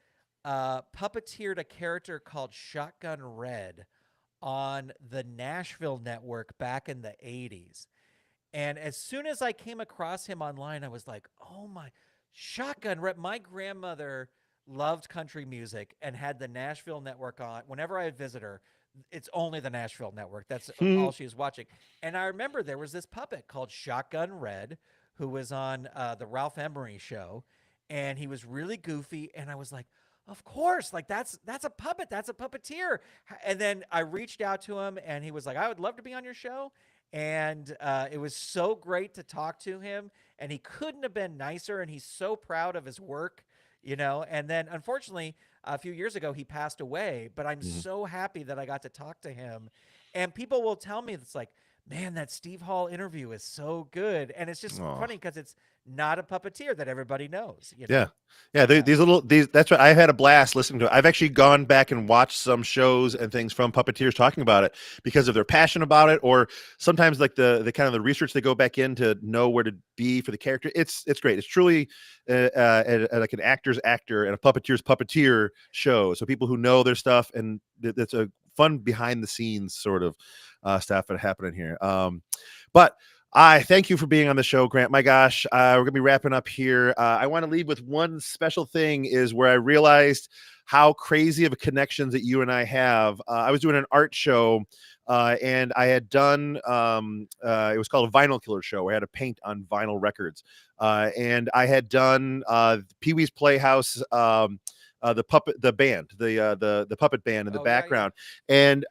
puppeteered a character called Shotgun Red on the Nashville network back in the 80s. And as soon as I came across him online, I was like, oh my, Shotgun Red. My grandmother loved country music and had the Nashville network on. Whenever I would visit her, it's only the Nashville network. That's all she was watching. And I remember there was this puppet called Shotgun Red who was on the Ralph Emery show. And he was really goofy. And I was like, of course, like that's a puppet, that's a puppeteer. And then I reached out to him, and he was like, "I would love to be on your show." And it was so great to talk to him, and he couldn't have been nicer, and he's so proud of his work, you know. And then unfortunately a few years ago he passed away, but I'm Mhm. so happy that I got to talk to him. And people will tell me it's like, man, that Steve Hall interview is so good. And it's just Aw. funny because it's not a puppeteer that everybody knows, you Yeah. know. Yeah, Yeah. these that's what I had a blast listening to it. I've actually gone back and watched some shows and things from puppeteers talking about it because of their passion about it, or sometimes like the kind of the research they go back in to know where to be for the character. It's great. It's truly like an actor's actor and a puppeteer's puppeteer show. So people who know their stuff, and it's a fun behind the scenes sort of stuff that happening here. But I thank you for being on the show, Grant. My gosh, we're gonna be wrapping up here. I want to leave with one special thing is where I realized how crazy of a connections that you and I have. I was doing an art show, and I had done it was called a vinyl killer show. I had to paint on vinyl records, and I had done Pee Wee's Playhouse. The band, the puppet band in the Oh yeah, yeah. background, and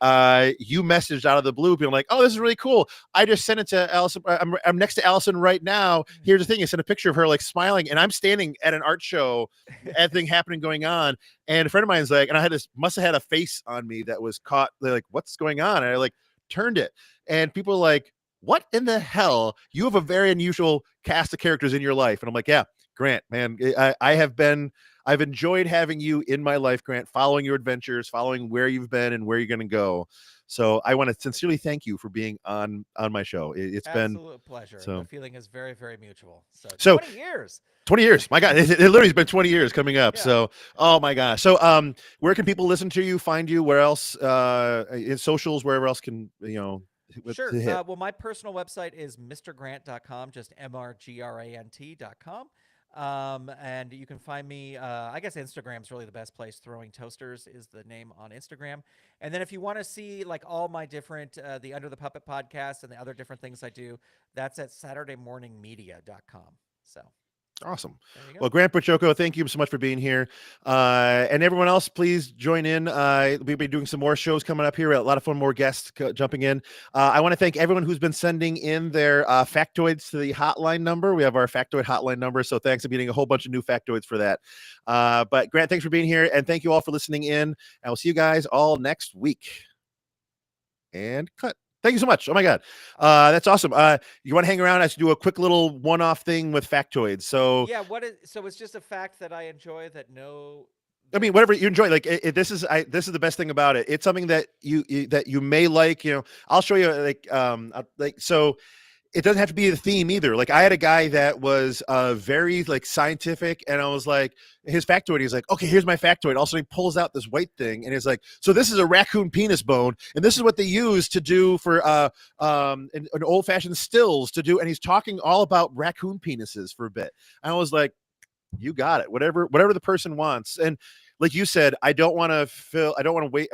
you messaged out of the blue, being like, "Oh, this is really cool. I just sent it to Allison. I'm next to Allison right now. Here's the thing. I sent a picture of her like smiling, and I'm standing at an art show, everything happening going on. And a friend of mine's like, and I had this must have had a face on me that was caught. They're like, what's going on? And I like turned it, and people are like, what in the hell? You have a very unusual cast of characters in your life. And I'm like, yeah, Grant, man, I've enjoyed having you in my life, Grant, following your adventures, following where you've been and where you're going to go. So I want to sincerely thank you for being on my show. It's been Absolute pleasure. The so feeling is very, very mutual. So so 20 years. 20 years. My God, it literally has been 20 years coming up. Yeah. So, oh my gosh. So, where can people listen to you, find you? Where else? In socials, wherever else can Sure. to hit? Well, my personal website is mrgrant.com, just mrgrant.com. And you can find me, I guess Instagram's really the best place. Throwing Toasters is the name on Instagram. And then if you want to see like all my different, the Under the Puppet podcast and the other different things I do, that's at SaturdayMorningMedia.com. So Awesome. there you go. Well, Grant Baciocco, thank you so much for being here. And everyone else, please join in. We'll be doing some more shows coming up here. A lot of fun, more guests jumping in. I want to thank everyone who's been sending in their factoids to the hotline number. We have our factoid hotline number. So thanks for getting a whole bunch of new factoids for that. But Grant, thanks for being here. And thank you all for listening in. And we'll see you guys all next week. And cut. Thank you so much. Oh my God. That's awesome. You want to hang around? I should do a quick little one-off thing with factoids. So, Yeah. So it's just a fact that I enjoy that I mean, whatever you enjoy, like this is the best thing about it. It's something that you may like, I'll show you so it doesn't have to be the theme either. Like I had a guy that was very like scientific, and I was like, his factoid, he's like, okay, here's my factoid. Also, he pulls out this white thing, and he's like, so this is a raccoon penis bone, and this is what they use to do for an old fashioned stills to do. And he's talking all about raccoon penises for a bit. I was like, you got it. Whatever the person wants. And like you said, I don't want to wait.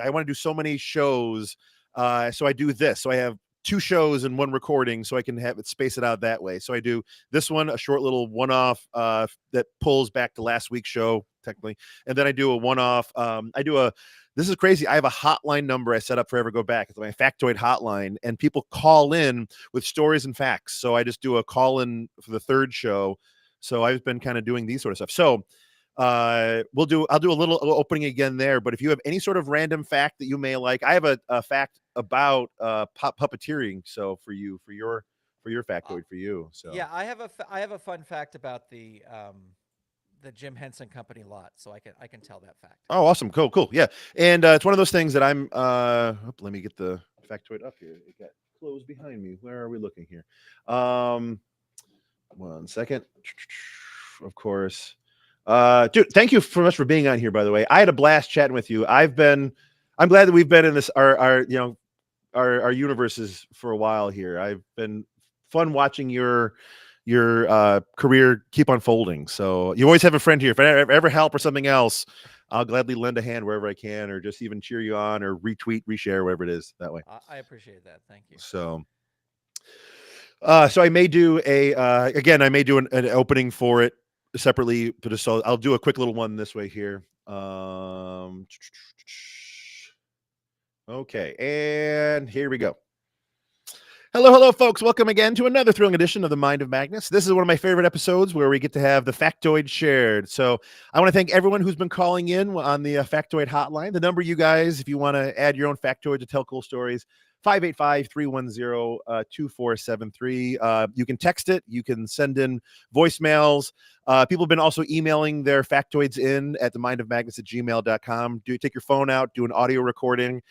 I want to do so many shows. So I do this. So I have two shows and one recording, so I can have it space it out that way. So I do this one, a short little one-off that pulls back to last week's show, technically, and then I do a one-off. I do a This is crazy. I have a hotline number I set up for Ever Go Back. It's my factoid hotline, and people call in with stories and facts. So I just do a call in for the third show. So I've been kind of doing these sort of stuff. So I'll do a little opening again there. But if you have any sort of random fact that you may like, I have a fact about puppeteering. So for your Uh, factoid for you. So yeah, I have a fun fact about the Jim Henson Company lot, so I can tell that fact. oh, awesome, cool, yeah. And it's one of those things that I'm. Let me get the factoid up here. It got closed behind me. Where are we looking here? Um, 1 second. Of course. Dude, thank you so much for being on here, by the way. I had a blast chatting with you. I'm glad that we've been in this, our our universes for a while here. I've been fun watching your career keep unfolding. So you always have a friend here. If I ever help or something else, I'll gladly lend a hand wherever I can, or just even cheer you on, or retweet, reshare, whatever it is that way. I appreciate that. Thank you. So so I may do a again, I may do an opening for it separately, but just so I'll do a quick little one this way here. Okay, and here we go. Hello, folks. Welcome again to another thrilling edition of the Mind of Magnus. This is one of my favorite episodes where we get to have the factoid shared. So I want to thank everyone who's been calling in on the factoid hotline. The number, you guys, if you want to add your own factoid to tell cool stories, 585-310-2473. You can text it. You can send in voicemails. People have been also emailing their factoids in at themindofmagnus@gmail.com. Take your phone out, do an audio recording,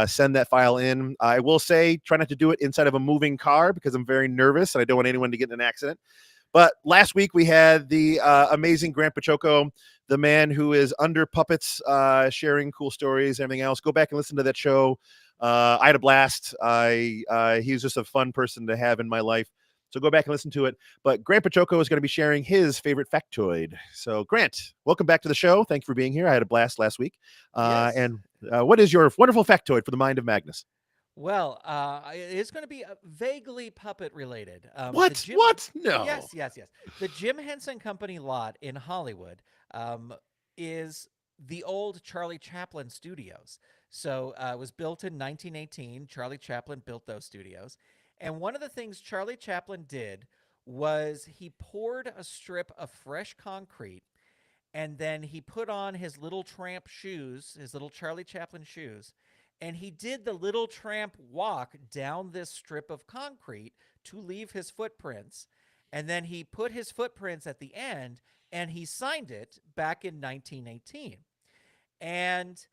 send that file in. I will say, try not to do it inside of a moving car because I'm very nervous and I don't want anyone to get in an accident. But last week we had the amazing Grant Baciocco, the man who is under puppets, sharing cool stories, everything else. Go back and listen to that show. I had a blast. He was just a fun person to have in my life. So go back and listen to it. But Grant Baciocco is going to be sharing his favorite factoid. So Grant, welcome back to the show. Thank you for being here. I had a blast last week. Yes. And what is your wonderful factoid for the Mind of Magnus? Well, it's going to be vaguely puppet related. What? No. Yes. The Jim Henson Company lot in Hollywood is the old Charlie Chaplin studios. So it was built in 1918. Charlie Chaplin built those studios. And one of the things Charlie Chaplin did was he poured a strip of fresh concrete and then he put on his little tramp shoes, his little Charlie Chaplin shoes, and he did the little tramp walk down this strip of concrete to leave his footprints. And then he put his footprints at the end and he signed it back in 1918. And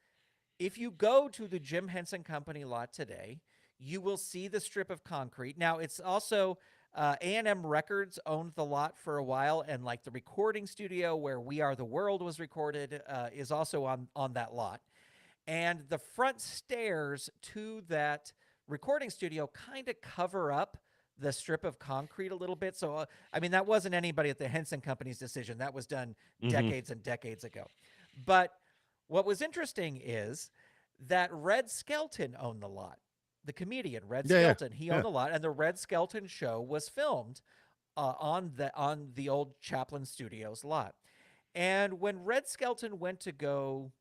if you go to the Jim Henson Company lot today, you will see the strip of concrete. Now, it's also A&M Records owned the lot for a while, and like the recording studio where We Are the World was recorded is also on that lot. And the front stairs to that recording studio kind of cover up the strip of concrete a little bit. So, I mean, that wasn't anybody at the Henson Company's decision. That was done decades and decades ago. But what was interesting is that Red Skelton owned the lot. The comedian Red Skelton, he owned the lot, and the Red Skelton show was filmed on the old Chaplin Studios lot. And when Red Skelton went to go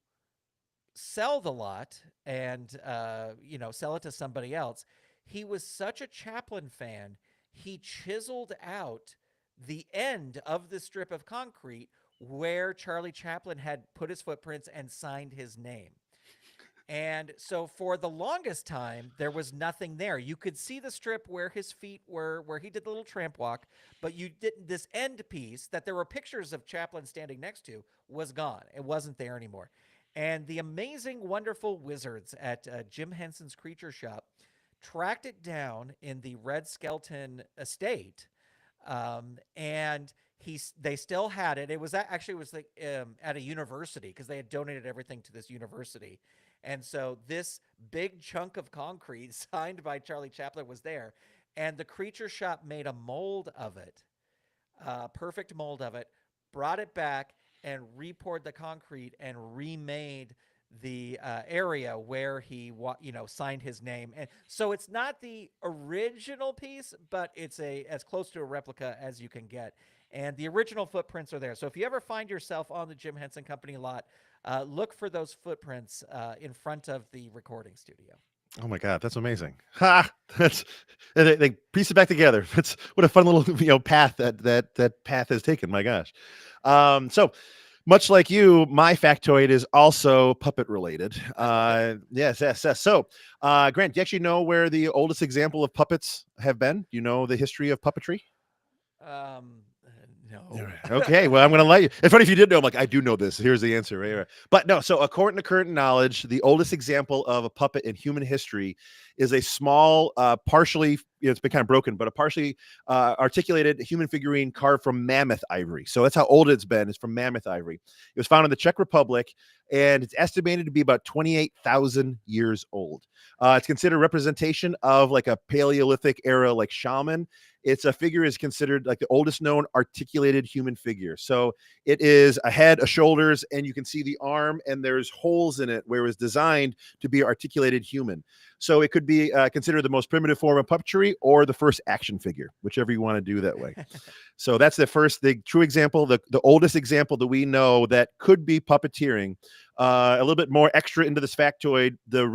sell the lot and sell it to somebody else, he was such a Chaplin fan, he chiseled out the end of the strip of concrete where Charlie Chaplin had put his footprints and signed his name. And so for the longest time, there was nothing there. You could see the strip where his feet were, where he did the little tramp walk, but you didn't. This end piece that there were pictures of Chaplin standing next to was gone. It wasn't there anymore. And the amazing, wonderful wizards at Jim Henson's Creature Shop tracked it down in the Red Skelton estate, and they still had it. It was actually like at a university because they had donated everything to this university. And so this big chunk of concrete signed by Charlie Chaplin was there. And the Creature Shop made a mold of it, perfect mold of it, brought it back and repoured the concrete and remade the area where he signed his name, and so it's not the original piece, but it's a as close to a replica as you can get. And the original footprints are there. So if you ever find yourself on the Jim Henson Company lot, look for those footprints in front of the recording studio. Oh my God, that's amazing! Ha! That's they piece it back together. That's what a fun little path that path has taken. My gosh. So much like you, my factoid is also puppet related. Yes, yes, yes. So, Grant, do you actually know where the oldest example of puppets have been? Do you know the history of puppetry? Um, no. Okay, well, I'm going to let you. It's funny if you did know. I'm like, I do know this. Here's the answer. Right, right. But no, so according to current knowledge, the oldest example of a puppet in human history is a small, partially, it's been kind of broken, but a partially articulated human figurine carved from mammoth ivory. So that's how old it's been. It's from mammoth ivory. It was found in the Czech Republic, and it's estimated to be about 28,000 years old. It's considered representation of like a Paleolithic era, like shaman. It's a figure is considered like the oldest known articulated human figure. So it is a head, a shoulders, and you can see the arm, and there's holes in it where it was designed to be articulated human. So it could be considered the most primitive form of puppetry or the first action figure, whichever you want to do that way. So that's the true example, the oldest example that we know that could be puppeteering. A little bit more extra into this factoid, the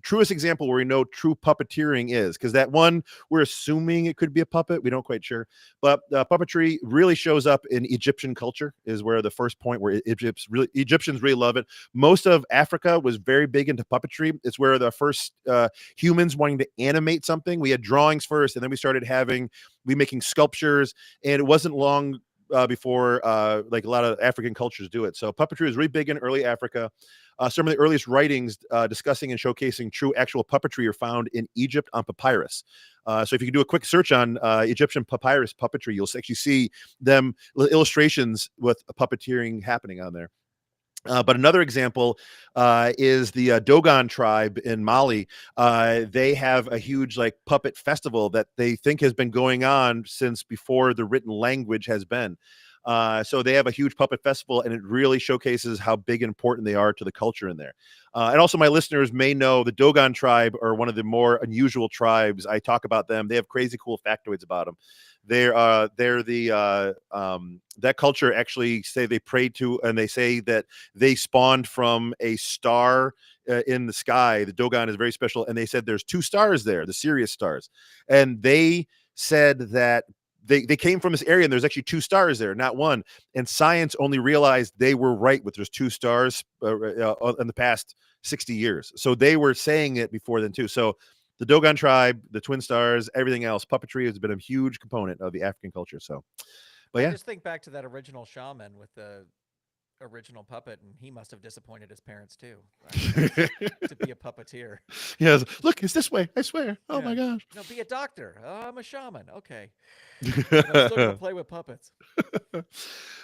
truest example where we know true puppeteering is, because that one, we're assuming it could be a puppet. We don't quite sure. But puppetry really shows up in Egyptian culture is where the first point where Egyptians really love it. Most of Africa was very big into puppetry. It's where the first humans wanting to animate something. We had drawings first, and then we making sculptures, and it wasn't long before like a lot of African cultures do it. So puppetry was really big in early Africa. Some of the earliest writings discussing and showcasing true actual puppetry are found in Egypt on papyrus. So if you can do a quick search on Egyptian papyrus puppetry, you'll actually see them illustrations with puppeteering happening on there. But another example is the Dogon tribe in Mali. They have a huge like puppet festival that they think has been going on since before the written language has been. So they have a huge puppet festival, and it really showcases how big and important they are to the culture in there. And also, my listeners may know the Dogon tribe are one of the more unusual tribes. I talk about them. They have crazy cool factoids about them. They're the that culture actually say they pray to, and they say that they spawned from a star in the sky. The Dogon is very special, and they said there's two stars there, the Sirius stars, and they said that they came from this area, and there's actually two stars there, not one. And science only realized they were right with there's two stars in the past 60 years. So they were saying it before then too. So the Dogon tribe, the twin stars, everything else, puppetry has been a huge component of the African culture. So, but I yeah, just think back to that original shaman with the original puppet, and he must have disappointed his parents too, right? To be a puppeteer. yes. Look, it's this way. I swear. Oh Yeah. my gosh. No, be a doctor. Oh, I'm a shaman. Okay. But I'm still gonna play with puppets.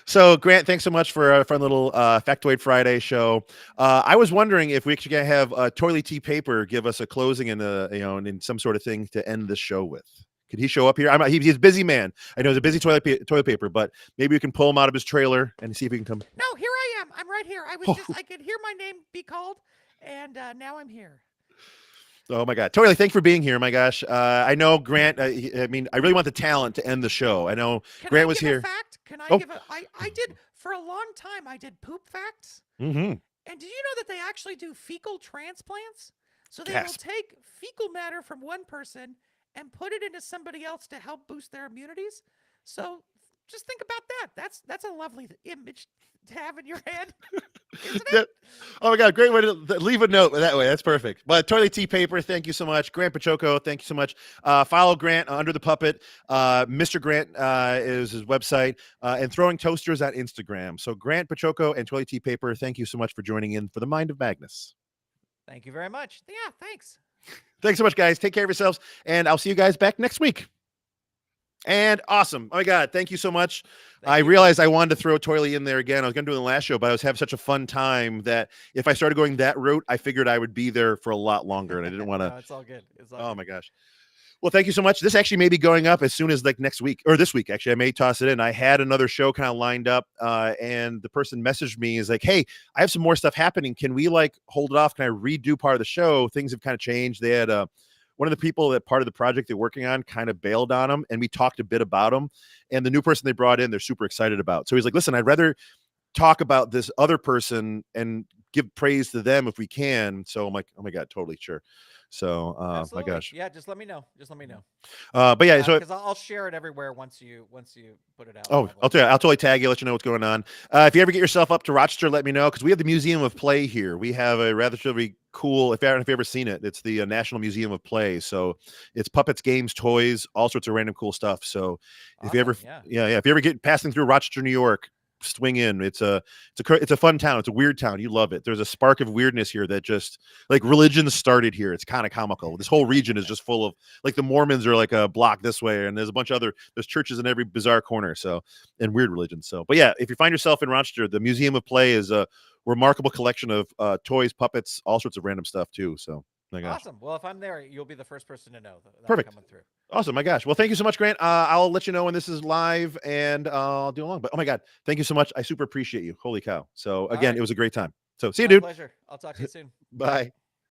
So, Grant, thanks so much for a fun little Factoid Friday show. I was wondering if we actually gonna have Toilet Tea Paper give us a closing and and some sort of thing to end the show with. Could he show up here? He's a busy man. I know he's a busy toilet paper, but maybe we can pull him out of his trailer and see if he can come. No, here I am. I'm right here. I could hear my name be called, and now I'm here. Oh my God, totally! Thanks for being here. My gosh, I know Grant. I really want the talent to end the show. I know Can Grant I was give here. a fact? Can I Oh. give a? I did for a long time. I did poop facts. Mm-hmm. And did you know that they actually do fecal transplants? So they will Gasp. take fecal matter from one person and put it into somebody else to help boost their immunities. So just think about that. That's a lovely image to have in your head, isn't it? Oh my God, great way to leave a note that way. That's perfect. But Toilet Tea Paper, thank you so much. Grant Baciocco, thank you so much. Follow Grant Under the Puppet. Mr. Grant is his website, and Throwing Toasters on Instagram. So Grant Baciocco and Toilet Tea Paper, thank you so much for joining in for the Mind of Magnus. Thank you very much. Yeah, thanks. Thanks so much, guys. Take care of yourselves, and I'll see you guys back next week. And awesome. Oh my God. Thank you so much. I realized I wanted to throw Toilet in there again. I was going to do it in the last show, but I was having such a fun time that if I started going that route, I figured I would be there for a lot longer, and I didn't want to. No, it's all good. It's all Oh good. my gosh. Well, thank you so much. This actually may be going up as soon as like next week or this week. Actually, I may toss it in. I had another show kind of lined up, and the person messaged me is like, "Hey, I have some more stuff happening. Can we like hold it off? Can I redo part of the show? Things have kind of changed." They had one of the people that part of the project they're working on kind of bailed on them, and we talked a bit about them. And the new person they brought in, they're super excited about. So he's like, "Listen, I'd rather talk about this other person and give praise to them if we can." So I'm like, "Oh my god, totally sure." So my Absolutely. gosh. Yeah, just let me know. Just let me know. But yeah, so Because I'll share it everywhere once you put it out. oh, I'll tell you, I'll totally tag you, let you know what's going on. If you ever get yourself up to Rochester, let me know because we have the Museum of Play here. We have a rather cool. If you haven't ever seen it, it's the National Museum of Play. So it's puppets, games, toys, all sorts of random cool stuff. So if you ever, Awesome, yeah. if you ever get passing through Rochester, New York, swing in. It's a fun town. It's a weird town. You love it. There's a spark of weirdness here that just like religion started here. It's kind of comical. This whole region is just full of like the Mormons are like a block this way, and there's a bunch of there's churches in every bizarre corner. So and weird religions. So, but yeah, if you find yourself in Rochester, the Museum of Play is a remarkable collection of toys, puppets, all sorts of random stuff too. So my gosh. Awesome. Well, if I'm there, you'll be the first person to know that I'm Perfect. coming through. Awesome. My gosh. Well, thank you so much, Grant. I'll let you know when this is live and I'll do along. But oh my God, thank you so much. I super appreciate you. Holy cow. So again, right. it was a great time. So see you, My dude. pleasure. I'll talk to you soon. Bye.